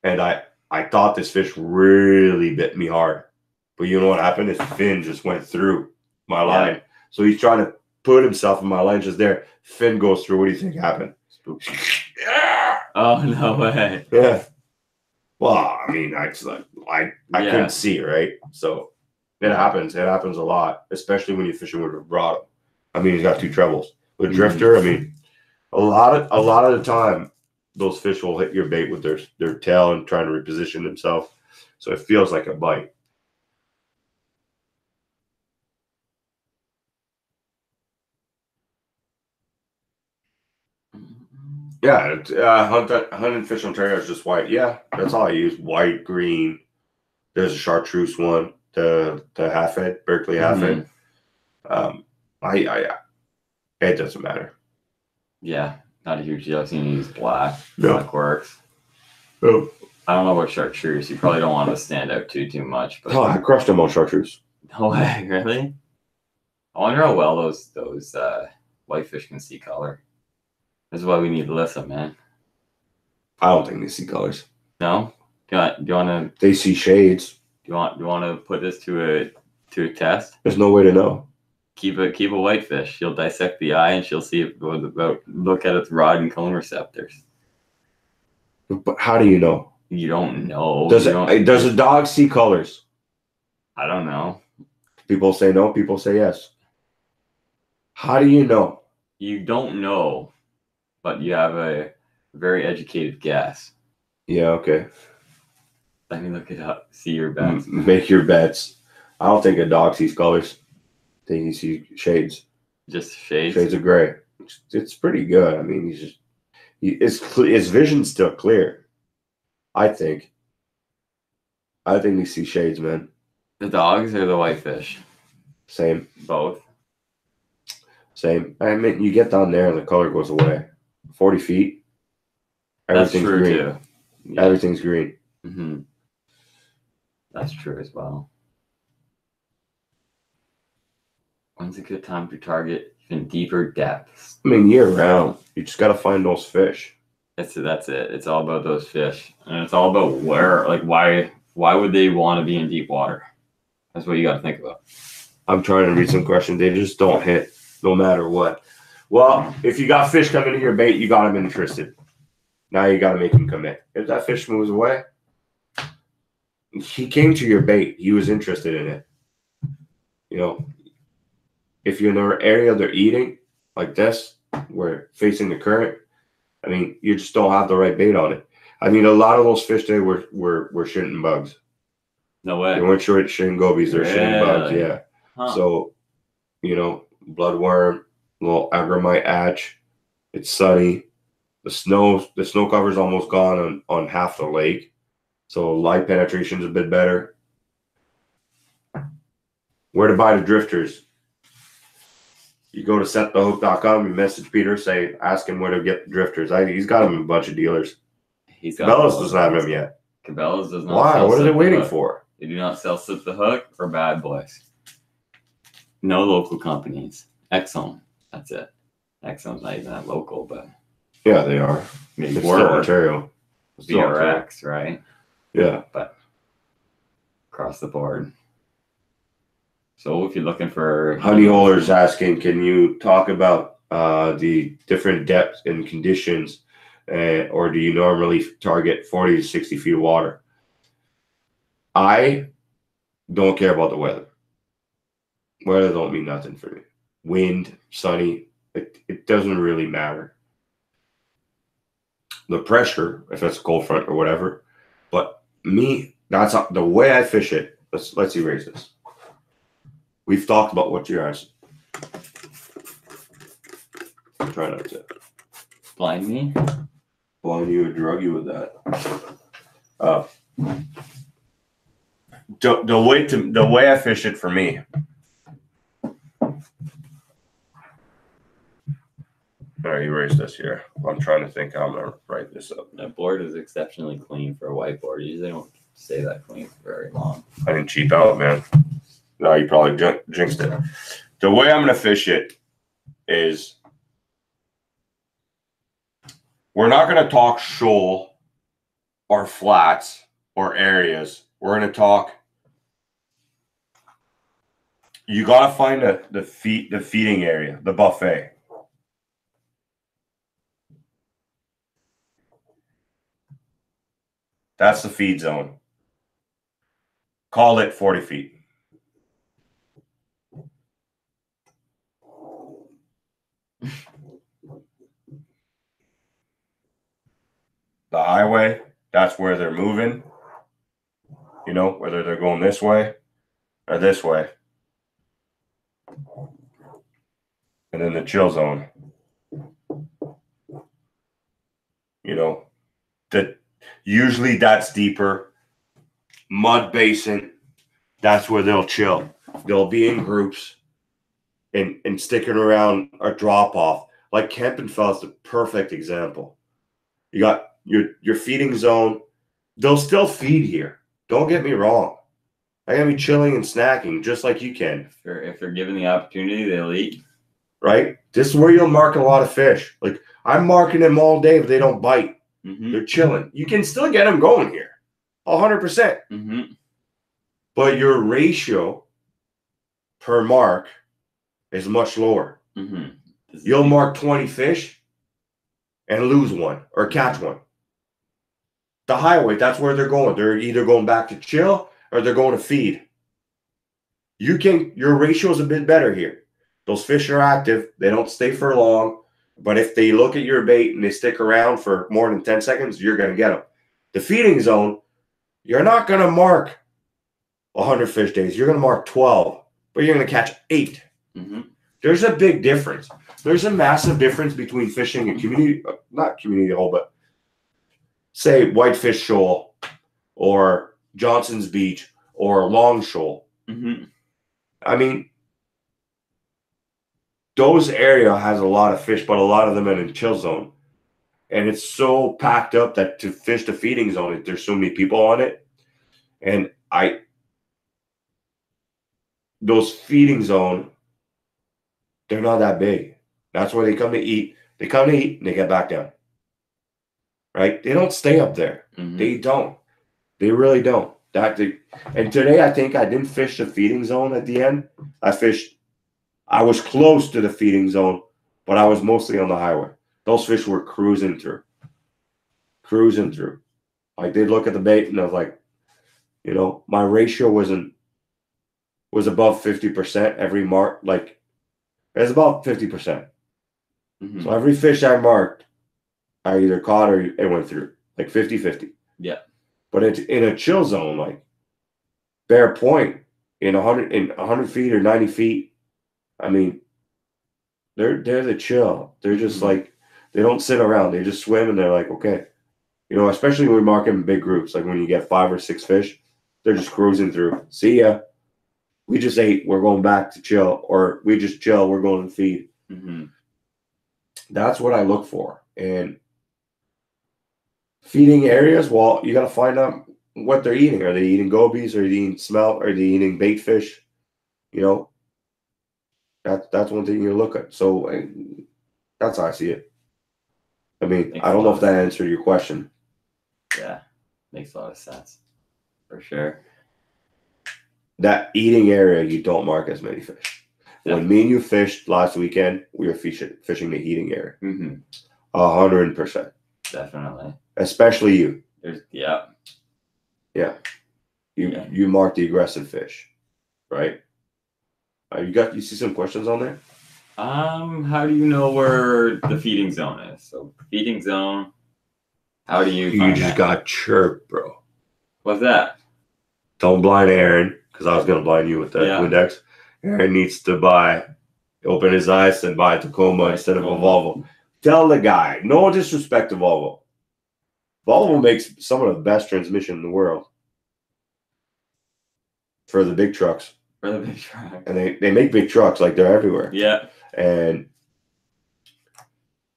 and I thought this fish really bit me hard, but you know what happened? His fin just went through my line. So he's trying to put himself in my line just there. Fin goes through. What do you think happened? Oh, no way. Yeah. Well, I mean, I couldn't see, right? So it happens. It happens a lot, especially when you're fishing with a vibrato. I mean, he's got 2 trebles. With drifter, I mean, a lot of the time, those fish will hit your bait with their tail and trying to reposition themselves. So it feels like a bite. Yeah, hunting fish Ontario is just white. Yeah, that's all I use. White, green. There's a chartreuse one, the half head, Berkeley half head. It doesn't matter. Yeah, not a huge deal. I've seen you use black. No. Black works. Oh. I don't know about chartreuse. You probably don't want to stand out too much. But I crushed them on chartreuse. No way, really? I wonder how well those whitefish can see color. This is why we need Alyssa, man. I don't think they see colors. No? Do you want to? They see shades. Do you want to put this to a test? There's no way to know. Keep a whitefish. She'll dissect the eye and she'll see if look at its rod and cone receptors. But how do you know? You don't know. Does a dog see colors? I don't know. People say no. People say yes. How do you know? You don't know, but you have a very educated guess. Yeah. Okay. Let me look it up. See your bets. Make your bets. I don't think a dog sees colors. I think he sees shades. Just shades? Shades of gray. It's pretty good. I mean, his vision's still clear. I think he sees shades, man. The dogs or the whitefish? Same. Both. Same. I mean, you get down there and the color goes away. 40 feet. Everything's That's true green. too. Yeah. Everything's green. Mm-hmm. That's true as well. When's a good time to target even deeper depths? I mean, year round. You just got to find those fish. That's it. It's all about those fish. And it's all about where, like, why would they want to be in deep water? That's what you got to think about. I'm trying to read some questions. They just don't hit no matter what. Well, if you got fish coming to your bait, you got them interested. Now you got to make them commit. If that fish moves away, he came to your bait. He was interested in it. You know, if you're in an area they're eating, like this, we're facing the current, I mean, you just don't have the right bait on it. I mean, a lot of those fish today were shitting bugs. No way. They weren't shitting gobies. They're shitting bugs, yeah. Huh. So, you know, bloodworm, little agromite atch. It's sunny. The snow cover's almost gone on half the lake. So light penetration's a bit better. Where to buy the drifters? You go to setthehook.com, you message Peter, ask him where to get the drifters. He's got them in a bunch of dealers. Cabela's doesn't have them yet. Cabela's does not. Why? What are they waiting for? They do not sell Slip the Hook or Bad Boys. No local companies. Exxon. That's it. Exxon's not even that local, but yeah, they are. It's still Ontario. VRX, right? Yeah, but across the board. So if you're looking for Honey Holer's asking, can you talk about the different depths and conditions, or do you normally target 40 to 60 feet of water? I don't care about the weather. Weather don't mean nothing for me. Wind, sunny, it doesn't really matter. The pressure, if it's a cold front or whatever, but me, that's the way I fish it. Let's erase this. We've talked about what you're asking. Try not to blind me. Blind you or drug you with that. The way I fish it for me. All right, erase this here. I'm trying to think how I'm gonna write this up. That board is exceptionally clean for a whiteboard. Usually don't stay that clean for very long. I didn't cheap out, man. No, you probably jinxed it. The way I'm gonna fish it is we're not gonna talk shoal or flats or areas. We're gonna talk. You gotta find the feeding area, the buffet. That's the feed zone. Call it 40 feet. The highway, that's where they're moving. You know, whether they're going this way or this way. And then the chill zone. You know, usually that's deeper. Mud basin, that's where they'll chill. They'll be in groups and sticking around a drop off. Like Kempenfell is the perfect example. You got your feeding zone. They'll still feed here. Don't get me wrong. I gotta be chilling and snacking just like you can. If they're given the opportunity, they'll eat. Right? This is where you'll mark a lot of fish. Like I'm marking them all day, but they don't bite. Mm-hmm. They're chilling. You can still get them going here. 100%. Mm-hmm. But your ratio per mark is much lower. Mm-hmm. You'll mark 20 fish and lose one or catch one. The highway, that's where they're going. They're either going back to chill or they're going to feed. Your ratio is a bit better here. Those fish are active. They don't stay for long. But if they look at your bait and they stick around for more than 10 seconds, you're going to get them. The feeding zone, you're not going to mark 100 fish days. You're going to mark 12, but you're going to catch 8. Mm-hmm. There's a big difference. There's a massive difference between fishing a community, not community hole, but say Whitefish Shoal or Johnson's Beach or Long Shoal. Mm-hmm. I mean, those area has a lot of fish, but a lot of them are in the chill zone. And it's so packed up that to fish the feeding zone, there's so many people on it. And those feeding zone, they're not that big. That's where they come to eat. They come to eat and they get back down. Right? They don't stay up there. Mm-hmm. They don't. They really don't. And today I think I didn't fish the feeding zone at the end. I was close to the feeding zone, but I was mostly on the highway. Those fish were cruising through. Like they'd look at the bait and I was like, my ratio was above 50% every mark. Like it was about 50%. Mm-hmm. So every fish I marked, I either caught or it went through, like 50-50. Yeah. But it's in a chill zone, like Bear Point, in 100 feet or 90 feet. I mean, they're the chill. They're just like, they don't sit around. They just swim and they're like, okay. Especially when we mark them in big groups, like when you get 5 or 6 fish, they're just cruising through. See ya. We just ate. We're going back to chill. Or we just chill. We're going to feed. Mm-hmm. That's what I look for. And feeding areas, well, you got to find out what they're eating. Are they eating gobies? Are they eating smelt? Are they eating bait fish? That's one thing you look at. So that's how I see it. I mean, I don't know if that answered your question. Yeah, makes a lot of sense. For sure. That eating area, you don't mark as many fish. Yeah. When me and you fished last weekend, we were fishing the eating area. 100%. Definitely. Especially you. Yeah. You mark the aggressive fish, right? You see some questions on there? How do you know where the feeding zone is? So feeding zone. How do you find just got chirped, bro. What's that? Don't blind Aaron, because I was gonna blind you with that Windex. Aaron needs to open his eyes and buy a Tacoma instead of a Volvo. Tell the guy, no disrespect to Volvo. Volvo makes some of the best transmission in the world for the big trucks. And they make big trucks, like they're everywhere. Yeah. And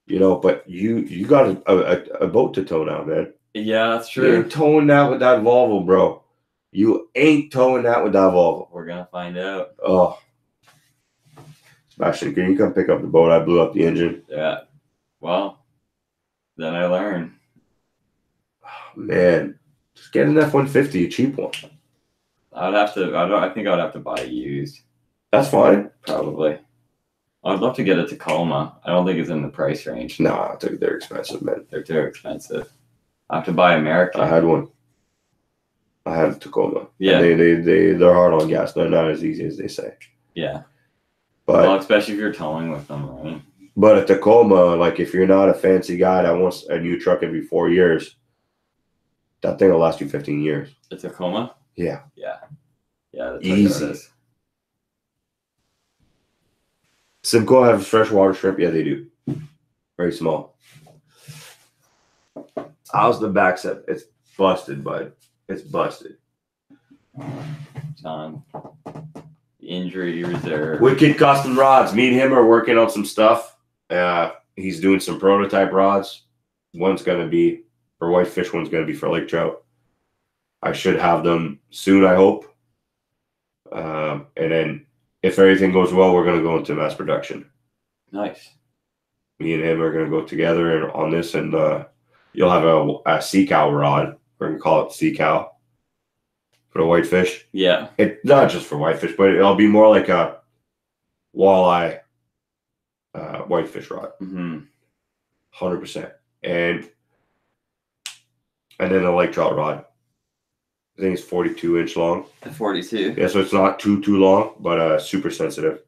but you got a boat to tow now, man. Yeah, that's true. You ain't towing that with that Volvo, bro. You ain't towing that with that Volvo. We're gonna find out. Oh, Sebastian, can you come pick up the boat? I blew up the engine. Yeah. Well, then I learned. Oh, man, just get an F-150, a cheap one. I think I would have to buy used. That's fine. Probably. I'd love to get a Tacoma. I don't think it's in the price range. Nah, they're expensive, man. They're too expensive. I have to buy American. I had one. I had a Tacoma. Yeah. And they're hard on gas. They're not as easy as they say. Yeah. But especially if you're towing with them, right? But a Tacoma, like if you're not a fancy guy that wants a new truck every 4 years, that thing will last you 15 years. A Tacoma? Yeah. Yeah. Yeah. That's easy. Simcoe have freshwater shrimp? Yeah, they do. Very small. How's the back set? It's busted, bud. It's busted. It's on injury reserve. Wicked Custom Rods. Me and him are working on some stuff. He's doing some prototype rods. One's going to be for whitefish. One's going to be for lake trout. I should have them soon, I hope. And then if everything goes well, we're going to go into mass production. Nice. Me and him are going to go together on this, and you'll have a Seacow rod. We're going to call it Seacow for the whitefish. Yeah. It's not just for whitefish, but it'll be more like a walleye whitefish rod. 100%. And then a lake trout rod. I think it's 42-inch long. 42. Yeah, so it's not too long, but super sensitive.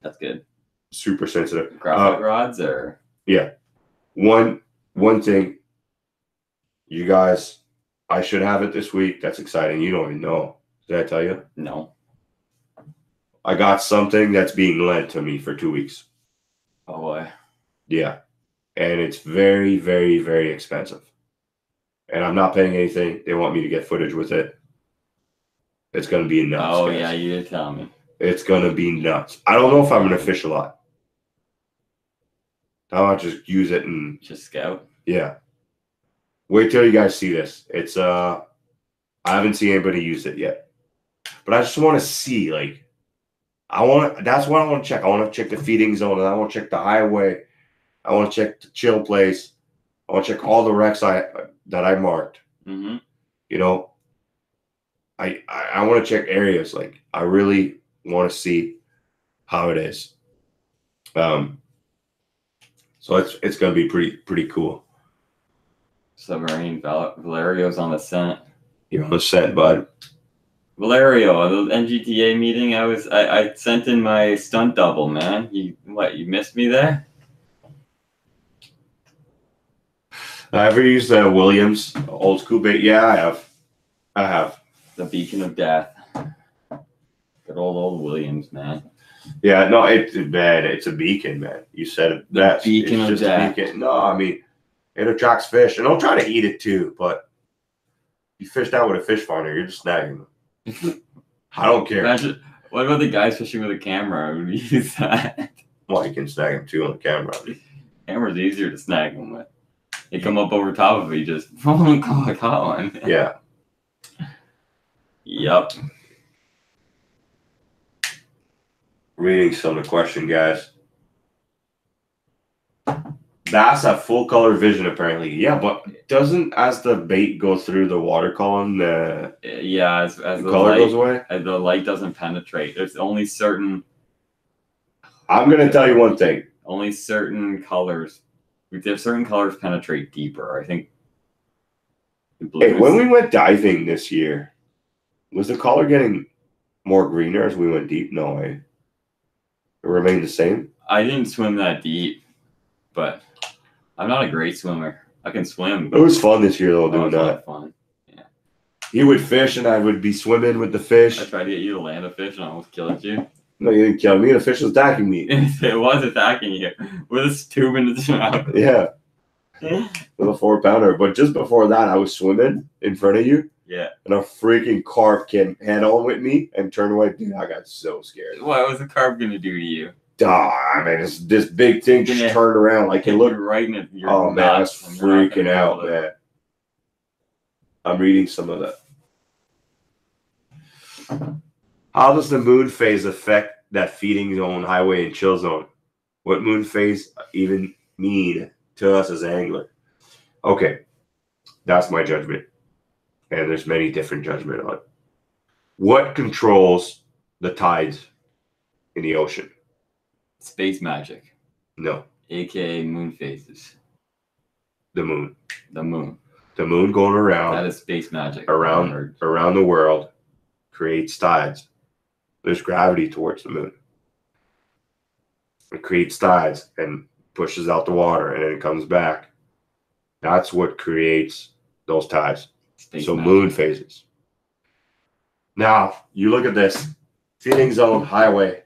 That's good. Super sensitive. Graphite rods, or yeah. One thing, you guys, I should have it this week. That's exciting. You don't even know. Did I tell you? No. I got something that's being lent to me for 2 weeks. Oh boy. Yeah, and it's very, very, very expensive. And I'm not paying anything. They want me to get footage with it. It's going to be nuts. Oh, guys. yeah, you did tell me. It's going to be nuts. I don't know if I'm going to fish a lot. I might just use it and just scout. Yeah. Wait till you guys see this. It's I haven't seen anybody use it yet. But I just want to see, like, that's what I want to check. I want to check the feeding zone, and I want to check the highway. I want to check the chill place. I want to check all the wrecks that I marked. Mm-hmm. You know, I want to check areas. Like, I really want to see how it is. So it's going to be pretty cool. Submarine Valerio's on the scent. You're on the scent, bud. Valerio, the NGTA meeting, I sent in my stunt double, man. You missed me there? I ever used the Williams old school bait? Yeah, I have. The beacon of death. Good old Williams, man. Yeah, no, it's a beacon, man. You said it best. Beacon of death. Beacon. No, I mean, it attracts fish, and they'll try to eat it too. But you fish that with a fish finder, you're just snagging them. I don't care. Imagine, what about the guys fishing with a camera? Would we use that? Well, you can snag them too on the camera. Camera's easier to snag them with. They come up over top of it, just oh, I caught one. Yeah. Yup. Reading some of the question, guys. Bass have full color vision, apparently. Yeah, but doesn't, as the bait goes through the water column, the as the color light goes away? As the light doesn't penetrate. There's only certain... I'm going to tell you one thing. Only certain colors. There's certain colors penetrate deeper, I think. Hey, when we went diving this year, was the color getting more greener as we went deep? No way. It remained the same? I didn't swim that deep, but I'm not a great swimmer. I can swim. It was fun this year, though, doing that. It was a lot of fun. Yeah. You would fish, and I would be swimming with the fish. I tried to get you to land a fish, and I almost killed you. No, you didn't kill me. The fish was attacking me. It was attacking you with a tube in its mouth. Yeah. With a 4-pounder. But just before that, I was swimming in front of you. Yeah. And a freaking carp came head on with me and turned away. Dude, I got so scared. What was the carp going to do to you? I mean, this big thing just turned around. Like, it looked right in your oh, man, I was freaking out, man. I'm reading some of that. How does the moon phase affect that feeding zone, highway, and chill zone? What moon phase even mean to us as an angler? Okay, that's my judgment. And there's many different judgment on it. What controls the tides in the ocean? Space magic. No. AKA moon phases. The moon. The moon. The moon going around. That is space magic. Around the world creates tides. There's gravity towards the moon. It creates tides and pushes out the water, and then it comes back. That's what creates those tides. So moon phases. Now, you look at this. Feeding zone, highway,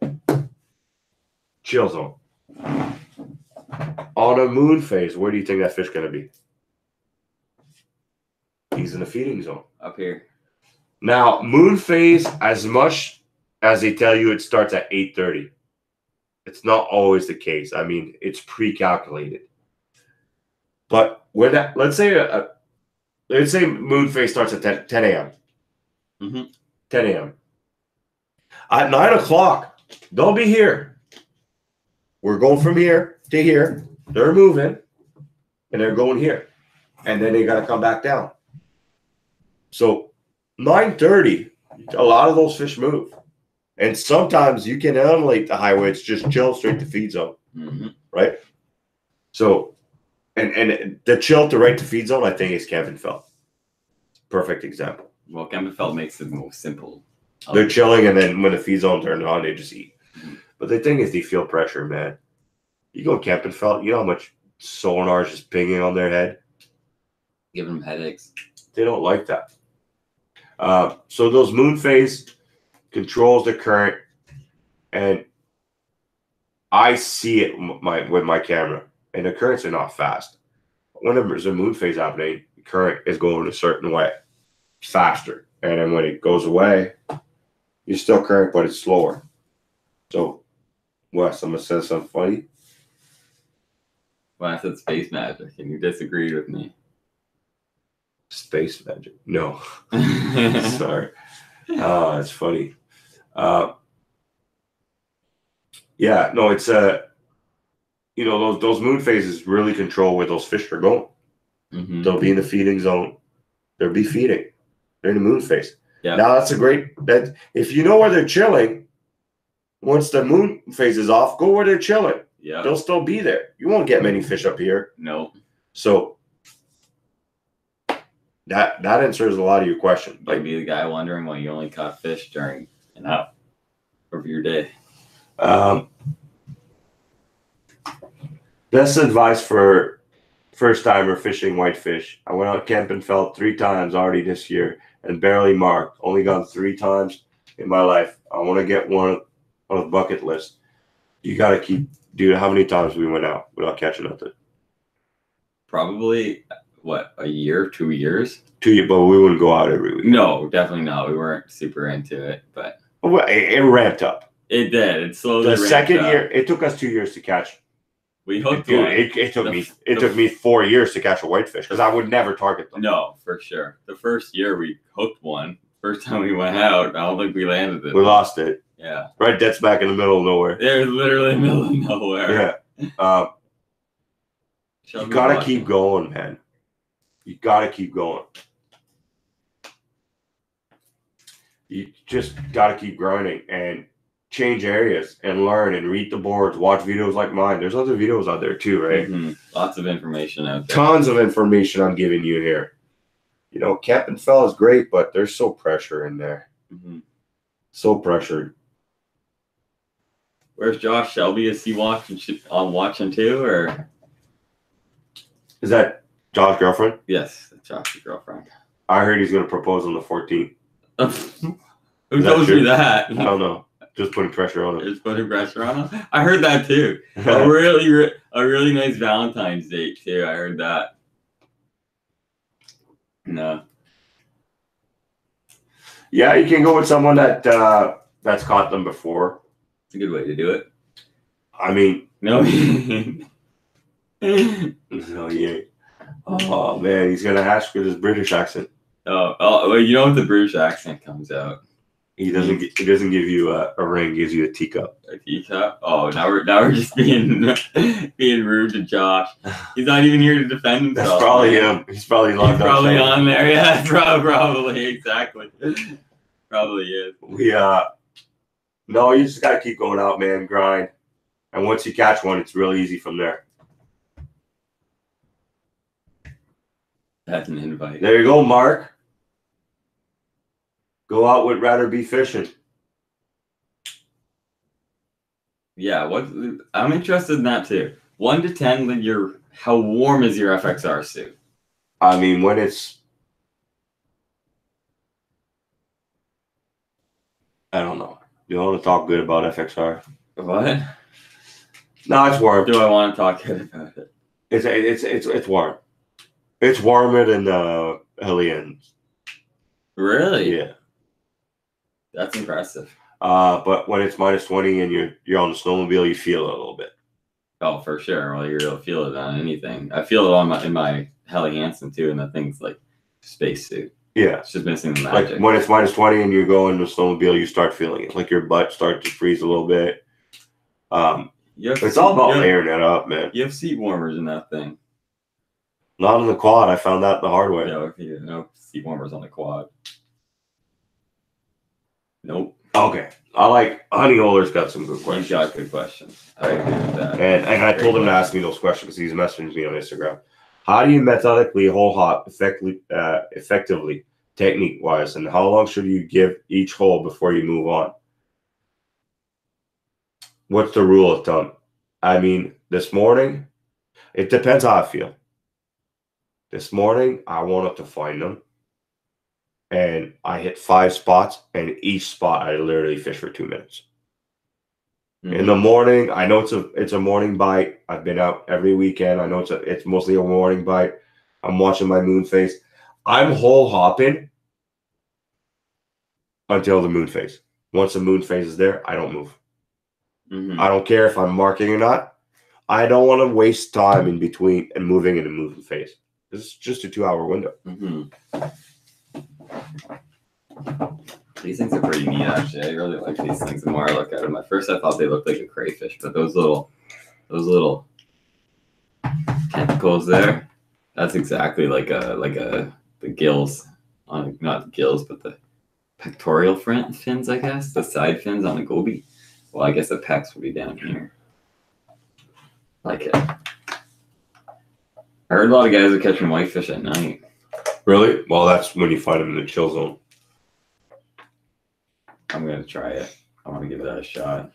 chill zone. On a moon phase, where do you think that fish going to be? He's in the feeding zone. Up here. Now, moon phase, as much as they tell you it starts at 8:30, it's not always the case. I mean, it's pre-calculated. But when that, let's say moon phase starts at 10 a.m. Mm-hmm. 10 a.m. At 9 o'clock, they'll be here. We're going from here to here. They're moving, and they're going here. And then they got to come back down. So 9:30, a lot of those fish move. And sometimes you can emulate the highway. It's just chill straight to feed zone, right? So, and the chill to right to feed zone, I think, is Kempenfeld. Perfect example. Well, Kempenfeld makes it more simple. They're chilling, and then when the feed zone turns on, they just eat. But the thing is, they feel pressure, man. You go Kempenfeld, you know how much sonar is just pinging on their head? Giving them headaches. They don't like that. So those moon phase controls the current, and I see it with my camera, and the currents are not fast. Whenever there's a moon phase happening, the current is going a certain way, faster. And then when it goes away, you're still current, but it's slower. So, Wes, I'm going to say something funny. Well, I said space magic, and you disagreed with me. Space magic? No. Sorry. It's funny. Yeah, no, it's those moon phases really control where those fish are going. Mm-hmm. They'll be in the feeding zone. They'll be feeding. They're in the moon phase. Yeah. Now that's that if you know where they're chilling, once the moon phase is off, go where they're chilling. Yeah. They'll still be there. You won't get many fish up here. No. So that answers a lot of your question. Like, be the guy wondering why you only caught fish during and out over your day. Best advice for first timer fishing whitefish. I went out Kempenfeld 3 times already this year and barely marked. Only gone 3 times in my life. I want to get one on the bucket list. You got to keep, dude, how many times we went out without catching nothing? Probably, what, a year, 2 years? 2 years, but we wouldn't go out every week. No, definitely not. We weren't super into it, but. Well, it ramped up. It did. It slowly ramped up. The second year, up. it took us 2 years to catch. We hooked one. It took me 4 years to catch a whitefish because I would never target them. No, for sure. The first year we hooked one. First time we went out, I don't think we landed it. We lost it. Yeah. Right, dead smack in the middle of nowhere. They're literally in the middle of nowhere. Yeah. You gotta keep going, man. You gotta keep going. You just gotta keep grinding and change areas and learn and read the boards, watch videos like mine. There's other videos out there too, right? Mm-hmm. Lots of information out there. Tons of information I'm giving you here. You know, Kempenfeld is great, but there's so pressure in there. Mm-hmm. So pressured. Where's Josh Shelby? Is he watching too, or is that Josh's girlfriend? Yes, that's Josh's girlfriend. I heard he's gonna propose on the 14th. Who told you that? I don't know. Just putting pressure on him. Just putting pressure on him. I heard that too. a really nice Valentine's date too. I heard that. No. Yeah, you can go with someone that's caught them before. It's a good way to do it. I mean, no. No, yeah. Oh man, he's gonna ask with his British accent. Oh, well, you know if the British accent comes out. He doesn't give you a ring, gives you a teacup. A teacup? Oh, now we're just being rude to Josh. He's not even here to defend himself. That's probably him. He's probably logged He's probably on there. Yeah, probably exactly. Probably is. No, you just gotta keep going out, man. Grind, and once you catch one, it's real easy from there. That's an invite. There you go, Mark. Go out with rather be fishing. Yeah, I'm interested in that too. 1 to 10, how warm is your FXR suit? I mean, when it's, I don't know. You want to talk good about FXR? What? No, it's warm. Do I want to talk good about it? It's warm. It's warmer than Hellions. Really? Yeah. That's impressive. But when it's -20 and you're on the snowmobile, you feel it a little bit. Oh, for sure. Well, you'll feel it on anything. I feel it in my Helly Hansen too, and the thing's like spacesuit. Yeah. It's just missing the magic. Like when it's -20 and you're going to the snowmobile, you start feeling it. Like your butt starts to freeze a little bit. It's all about layering it up, man. You have seat warmers in that thing. Not on the quad. I found that the hard way. No seat warmers on the quad. Nope. Okay. I like Honey Holer's got some good questions. He's got good questions. I agree with that. And I told him to ask me those questions because he's messaging me on Instagram. How do you methodically hole hop effectively, technique-wise, and how long should you give each hole before you move on? What's the rule of thumb? I mean, this morning, it depends how I feel. This morning, I wanted to find them. And I hit 5 spots, and each spot I literally fished for 2 minutes. Mm-hmm. In the morning, I know it's a morning bite. I've been out every weekend. I know it's mostly a morning bite. I'm watching my moon phase. I'm hole hopping until the moon phase. Once the moon phase is there, I don't move. Mm-hmm. I don't care if I'm marking or not. I don't want to waste time in between and moving in the moving phase. This is just a 2-hour window. Mm-hmm. These things are pretty neat, actually. I really like these things. The more I look at them, at first I thought they looked like a crayfish, but those little tentacles there, that's exactly like the gills on, not the gills, but the pectoral fins, I guess, the side fins on the goby. Well, I guess the pecs would be down here. Like it. I heard a lot of guys are catching whitefish at night. Really? Well, that's when you find them in the chill zone. I'm gonna try it. I want to give that a shot.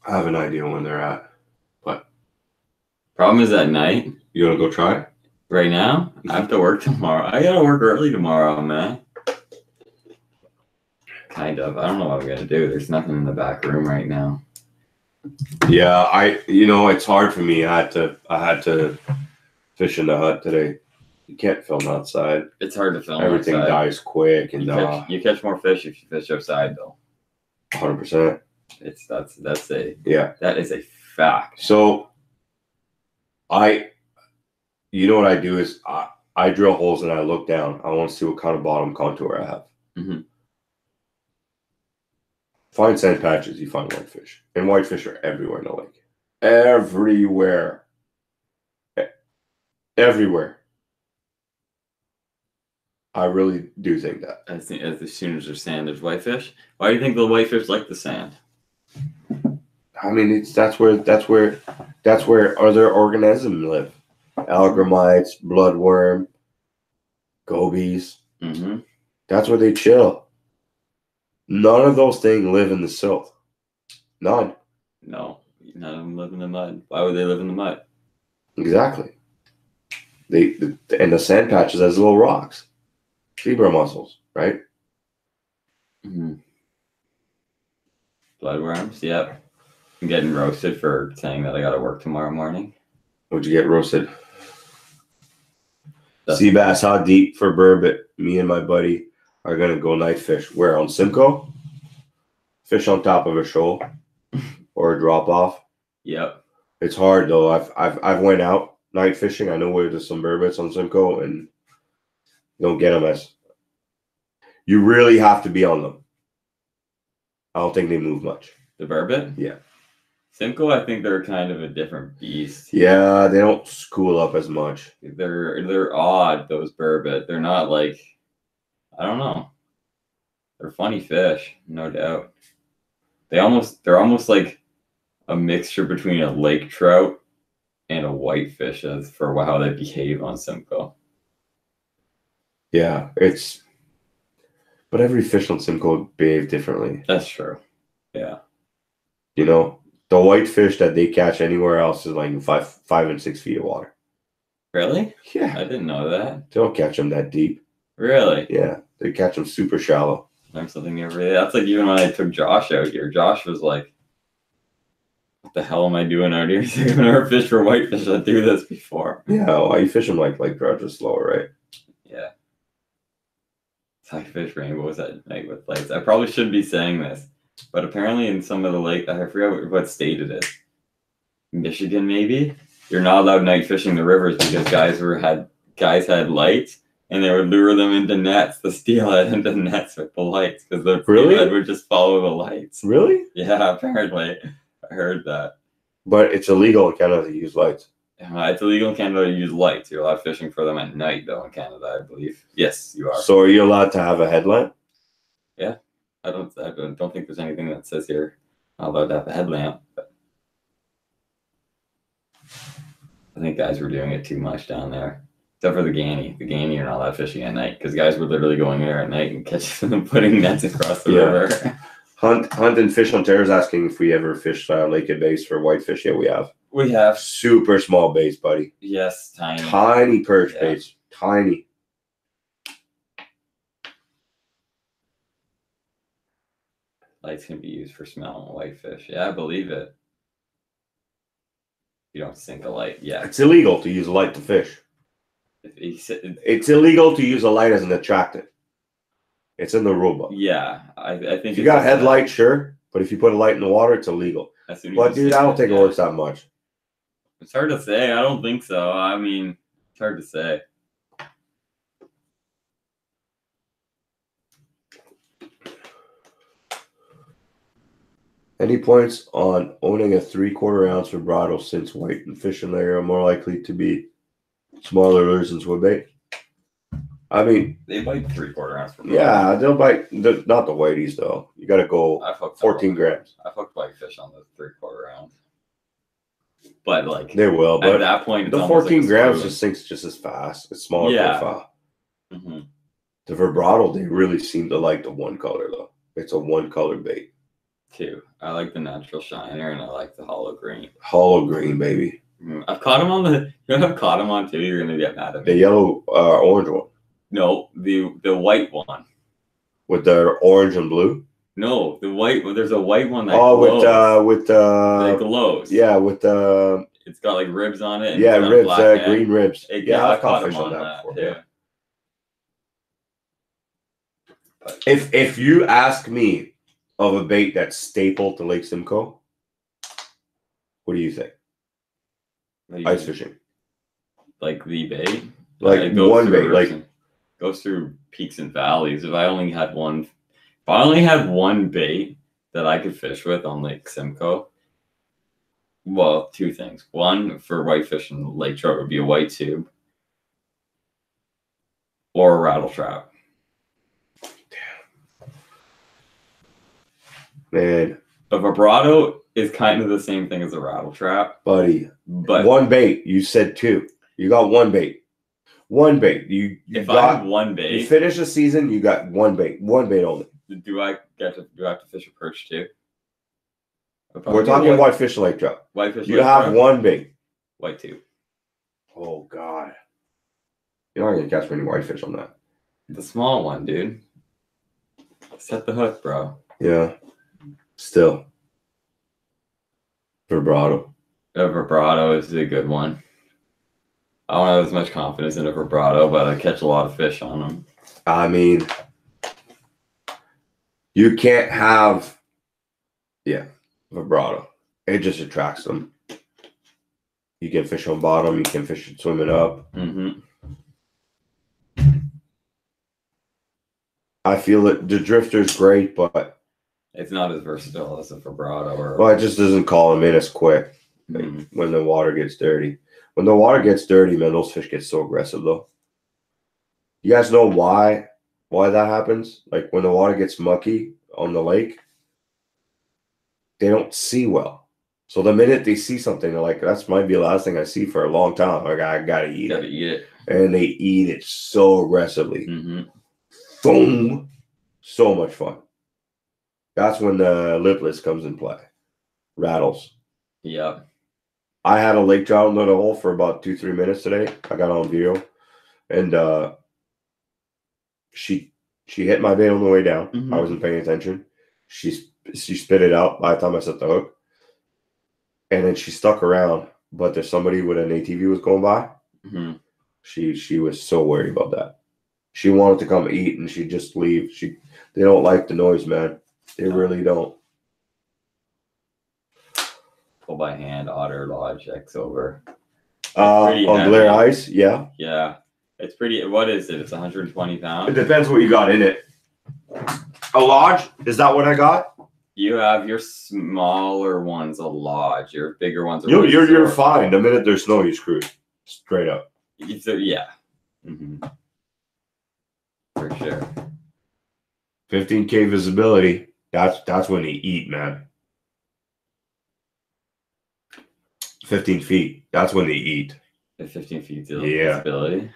I have an idea when they're at. But problem is at night. You want to go try it? Right now? I have to work tomorrow. I gotta work early tomorrow, man. Kind of. I don't know what I'm gonna do. There's nothing in the back room right now. Yeah, it's hard for me. I had to fish in the hut today. You can't film outside. It's hard to film. Everything outside. dies quick, and you catch more fish if you fish outside, though. 100%. That is a fact. So, you know what I do is I drill holes and I look down. I want to see what kind of bottom contour I have. Mm-hmm. Find sand patches, you find whitefish. And whitefish are everywhere in the lake. Everywhere. Everywhere. I really do think that. As soon as there's sand, there's whitefish. Why do you think the whitefish like the sand? I mean, that's where other organisms live. Algramites, bloodworm, gobies. Mm-hmm. That's where they chill. None of those things live in the silt. None. No, none of them live in the mud. Why would they live in the mud? Exactly. And the sand patches has little rocks. Zebra mussels, right? Mm-hmm. Bloodworms, yep. I'm getting roasted for saying that I got to work tomorrow morning. What'd you get roasted? Seabass, how deep for burbot? Me and my buddy are gonna go night fish. Where, on Simcoe? Fish on top of a shoal or a drop off. Yep. It's hard though. I've went out night fishing. I know where there's some burbots on Simcoe, and you don't get them as. You really have to be on them. I don't think they move much. The burbot? Yeah. Simcoe, I think they're kind of a different beast. Yeah, they don't school up as much. They're odd, those burbot. They're not like, I don't know. They're funny fish, no doubt. They're almost like a mixture between a lake trout and a whitefish as for how they behave on Simcoe. Yeah, but every fish on Simcoe behave differently. That's true. Yeah. You know, the whitefish that they catch anywhere else is like 5 and 6 feet of water. Really? Yeah. I didn't know that. They don't catch them that deep. Really? Yeah, they catch them super shallow. Learned something new every day. That's like even when I took Josh out here. Josh was like, what the hell am I doing out here? He's like, I've never fished for whitefish. I do this before. Yeah, well, you fish them like trout, just slower, right? Yeah. It's how I fish rainbows at night with lights. I probably shouldn't be saying this, but apparently in some of the lake, I forgot what state it is. Michigan, maybe? You're not allowed night fishing the rivers because guys had lights. And they would lure them into nets, the steelhead into nets with the lights, because the steelhead would just follow the lights. Really? Yeah, apparently. I heard that. But it's illegal in Canada to use lights. It's illegal in Canada to use lights. You're allowed fishing for them at night, though, in Canada, I believe. Yes, you are. So are you allowed to have a headlamp? Yeah. I don't think there's anything that says you're not allowed to have a headlamp. But I think guys were doing it too much down there. Except for the Ganny. The Ganny are not allowed fishing at night because guys were literally going there at night and catching them, putting nets across the river. Hunt and Fish Ontario is asking if we ever fished Lake and Bass for whitefish. Yeah, we have. We have. Super small bass, buddy. Yes, tiny. Tiny perch bass. Tiny. Lights can be used for smelling whitefish. Yeah, I believe it. You don't sink a light. Yeah. It's illegal to use a light to fish. It's illegal to use a light as an attractant. It's in the rule book. Yeah, I think if you got a headlight, sure, but if you put a light in the water, it's illegal. But dude, I don't think it works that much. It's hard to say. I don't think so. I mean, it's hard to say. Any points on owning a 3/4 ounce vibrato, since white and fish in there are more likely to be smaller lures than swim bait? I mean, they bite 3/4 ounce vibrato. Yeah, they'll bite. Not the whiteys though. You got to go 14 grams. I fucked whitefish on the 3/4 ounce. But like they will, but at that point, the 14 grams just sinks just as fast. It's smaller profile. Mm-hmm. The vibrato, they really seem to like the one color though. It's a one color bait. Too. I like the natural shiner and I like the hollow green. Hollow green, baby. I've caught him on the. You know, I've caught him on too. You're gonna get mad at me. The yellow, orange one. No, the white one. With the orange and blue. No, the white one. There's a white one that glows. with that glows. Yeah, with the. It's got like ribs on it. Yeah, ribs. Green ribs. Yeah, I've caught fish on that before. Yeah. If you ask me of a bait that's staple to Lake Simcoe, what do you think? Ice fishing. Like the bait? Like one bait. Like goes through peaks and valleys. If I only had one bait that I could fish with on Lake Simcoe, well, two things. One, for whitefish and lake trout would be a white tube or a rattle trap. Man, a vibrato is kind of the same thing as a rattle trap, buddy. But one bait. You said two. You got one bait. One bait. If I have one bait, you finish the season. You got one bait. One bait only. Do I have to fish a perch too? We're talking whitefish lake trout. Whitefish. You have one bait. White tube. Oh God, you're not gonna catch many whitefish on that. The small one, dude. Set the hook, bro. Yeah. Still. Vibrato. A vibrato is a good one. I don't have as much confidence in a vibrato, but I catch a lot of fish on them. I mean, you can't have, vibrato. It just attracts them. You can fish on bottom. You can fish swimming up. Mm-hmm. I feel that the drifter's great, but it's not as versatile as a vibrato. Well, it just doesn't call them in as quick when the water gets dirty. When the water gets dirty, man, those fish get so aggressive, though. You guys know why that happens? Like, when the water gets mucky on the lake, they don't see well. So the minute they see something, they're like, that might be the last thing I see for a long time. Like, I gotta eat it. And they eat it so aggressively. Mm-hmm. Boom. So much fun. That's when the lipless comes in play. Rattles. Yeah. I had a lake trout in the hole for about 2-3 minutes today. I got on video. And she hit my bait on the way down. Mm-hmm. I wasn't paying attention. She spit it out by the time I set the hook. And then she stuck around. But there's somebody with an ATV was going by. Mm-hmm. She was so worried about that. She wanted to come eat and she'd just leave. They don't like the noise, man. They really don't. Pull by hand, Otter Lodge, X over. On Blair Ice, yeah. Yeah. It's pretty, what is it? It's 120 pounds. It depends what you got in it. A lodge? Is that what I got? You have your smaller ones a lodge. Your bigger ones are you're fine. The minute there's snow, you screwed. Straight up. Yeah. Mm-hmm. For sure. 15K visibility. That's when they eat, man. 15 feet. That's when they eat. 15 feet visibility.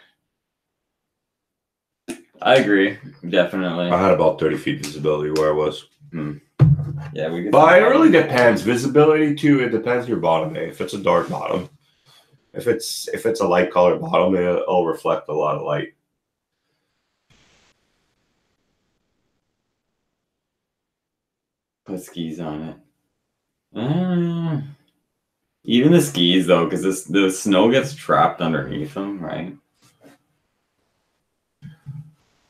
I agree. Definitely. I had about 30 feet visibility where I was. Yeah, we could. But it really depends. Visibility too. It depends on your bottom. If it's a dark bottom, if it's a light colored bottom, it'll reflect a lot of light. Put skis on it. Even the skis though, because the snow gets trapped underneath them, right?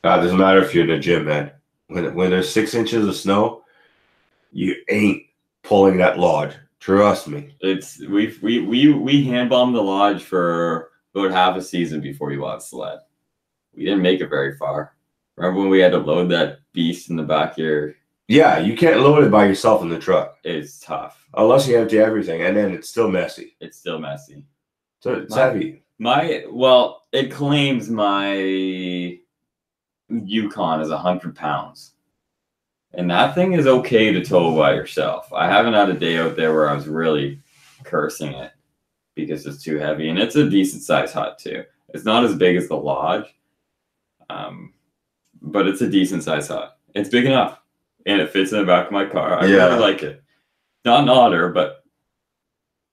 Doesn't matter if you're in the gym, man. When there's 6 inches of snow, you ain't pulling that lodge. Trust me. It's we hand bombed the lodge for about half a season before we bought a sled. We didn't make it very far. Remember when we had to load that beast in the back here? Yeah, you can't load it by yourself in the truck. It's tough. Unless you empty everything, and then it's still messy. It's still messy. So it's heavy. It claims my Yukon is 100 pounds. And that thing is okay to tow by yourself. I haven't had a day out there where I was really cursing it because it's too heavy. And it's a decent size hut too. It's not as big as the lodge, but it's a decent size hut. It's big enough. And it fits in the back of my car. I really like it. Not an otter, but...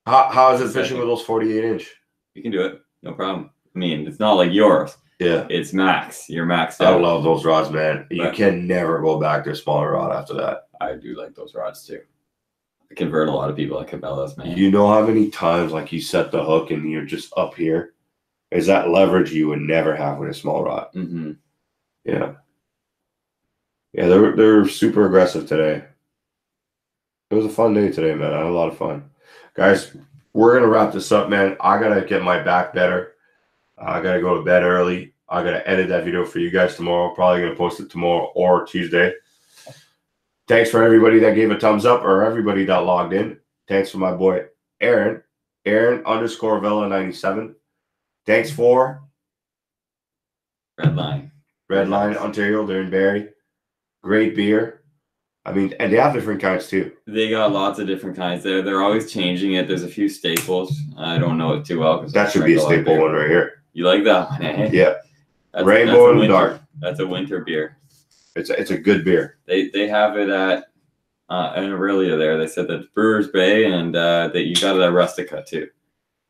How is it fishing with those 48-inch? You can do it. No problem. I mean, it's not like yours. Yeah. It's max. You're maxed out. I love those rods, man. You can never go back to a smaller rod after that. I do like those rods too. I convert a lot of people at Cabela's, man. You know how many times like you set the hook and you're just up here? Is that leverage you would never have with a small rod? Mm-hmm. Yeah. Yeah, they're super aggressive today. It was a fun day today, man. I had a lot of fun. Guys, we're going to wrap this up, man. I got to get my back better. I got to go to bed early. I got to edit that video for you guys tomorrow. Probably going to post it tomorrow or Tuesday. Thanks for everybody that gave a thumbs up or everybody that logged in. Thanks for my boy, Aaron. Aaron_Vela97. Thanks for Redline, Ontario. They're in Barrie. Great beer. I mean, and they have different kinds too. They got lots of different kinds there. They're always changing it. There's a few staples. I don't know it too well. That should be a staple one right here. You like that one, eh? Yeah. Rainbow and dark. That's a winter beer. It's a good beer. They have it at in Aurelia there. They said that Brewers Bay and that you got it at Rustica too.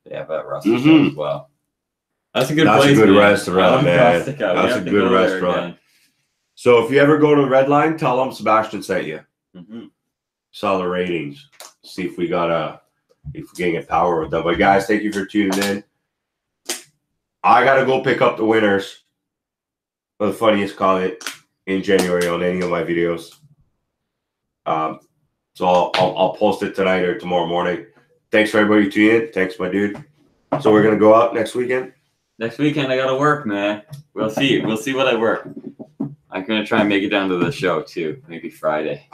They have that Rustica as well. That's a good place. That's a good restaurant, man. Rustica. That's a good restaurant. So if you ever go to Redline, tell them Sebastien sent you. Saw the ratings. See if we got if we can get power with them. But guys, thank you for tuning in. I gotta go pick up the winners for the funniest comment in January on any of my videos. So I'll post it tonight or tomorrow morning. Thanks for everybody tuning in. Thanks, my dude. So we're gonna go out next weekend. Next weekend I gotta work, man. We'll see. We'll see what I work. I'm gonna try and make it down to the show too. Maybe Friday.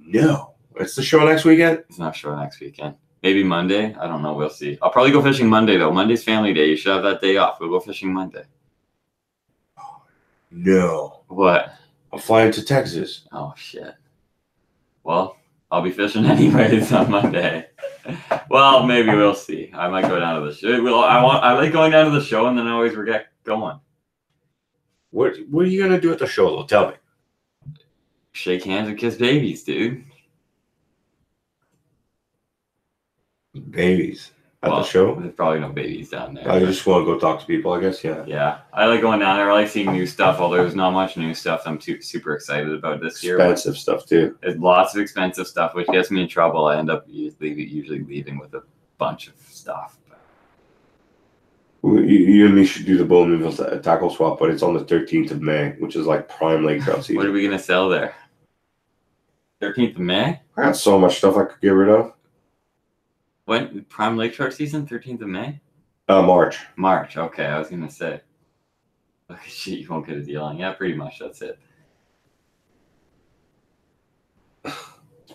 No. It's the show next weekend? It's not show next weekend. Maybe Monday. I don't know. We'll see. I'll probably go fishing Monday though. Monday's family day. You should have that day off. We'll go fishing Monday. No. What? I'm flying to Texas. Oh shit. Well, I'll be fishing anyways on Monday. Well, maybe we'll see. I might go down to the show. Well, I like going down to the show and then I always forget going. What are you gonna do at the show though? Tell me. Shake hands and kiss babies, dude. Babies at the show? There's probably no babies down there. I just want to go talk to people, I guess. Yeah. Yeah, I like going down there. I like seeing new stuff. Although there's not much new stuff I'm super excited about this year. Expensive stuff too. There's lots of expensive stuff, which gets me in trouble. I end up usually leaving with a bunch of stuff. You and me should do the Bowmanville tackle swap, but it's on the 13th of May, which is like prime lake trout season. What are we gonna sell there? 13th of May? I got so much stuff I could get rid of. When prime lake trout season? 13th of May? March. March. Okay, I was gonna say. Okay, shit, you won't get a deal on. Yeah, pretty much. That's it.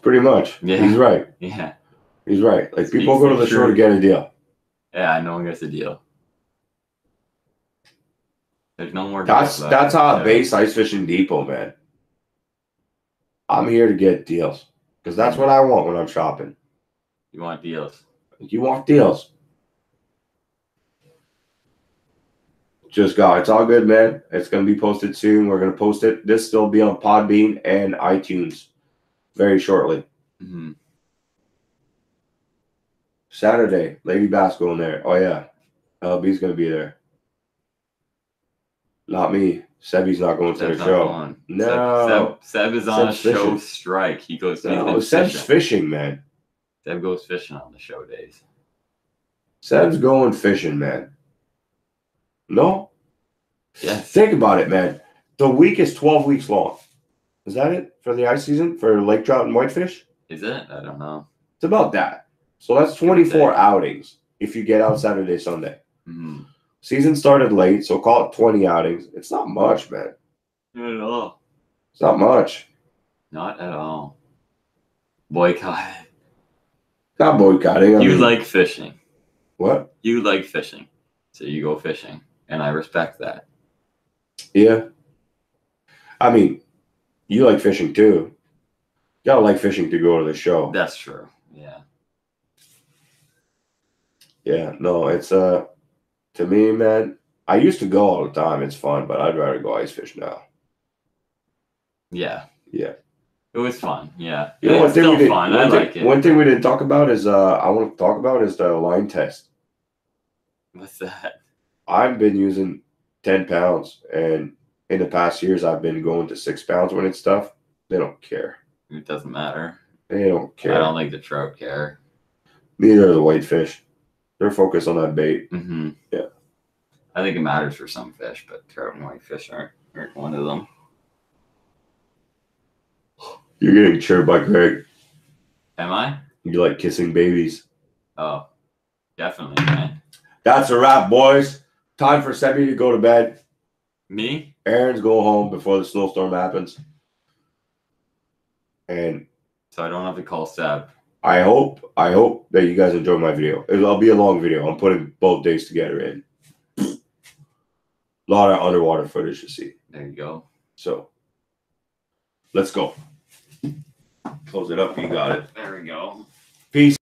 Pretty much. Yeah. He's right. Yeah. He's right. Like people go to the show to get a deal. Yeah, no one gets a deal. There's no more. That's how I base ice fishing depot, man. I'm here to get deals because that's what I want when I'm shopping. You want deals. You want deals. Just go. It's all good, man. It's going to be posted soon. We're going to post it. This will be on Podbean and iTunes very shortly. Saturday, Lady Bass going there. Oh, yeah. LB's going to be there. Not me. Sebby's not going to the show. Going. No. Seb is on a show strike. He goes. No, Seb's fishing, man. Seb goes fishing on the show days. Seb's going fishing, man. No? Yes. Think about it, man. The week is 12 weeks long. Is that it for the ice season for lake trout and whitefish? Is it? I don't know. It's about that. So that's 24 outings if you get out Saturday, Sunday. Mm-hmm. Season started late, so call it 20 outings. It's not much, man. Not at all. It's not much. Not at all. Boycott. Not boycotting. I You mean, like fishing. what? You like fishing. So you go fishing. And I respect that. Yeah. I mean, you like fishing too. You gotta like fishing to go to the show. That's true. Yeah. Yeah. No, it's to me, man. I used to go all the time. It's fun, but I'd rather go ice fish now. Yeah. Yeah. It was fun. Yeah. You know, It's still fun. I like it. One thing we didn't talk about is I want to talk about is the line test. What's that? I've been using 10 pounds, and in the past years, I've been going to 6 pounds when it's tough. They don't care. It doesn't matter. They don't care. I don't think the trout care. Neither do the whitefish. They're focused on that bait. Mm-hmm. Yeah. I think it matters for some fish, but trout and whitefish aren't one of them. You're getting chirped by Greg. Am I? You like kissing babies. Oh, definitely, man. That's a wrap, boys. Time for Sebi to go to bed. Me? Aaron's go home before the snowstorm happens. And So I don't have to call Seb. I hope that you guys enjoy my video. It'll be a long video. I'm putting both days together in. A lot of underwater footage to see. There you go. So, let's go. Close it up. You got it. There we go. Peace.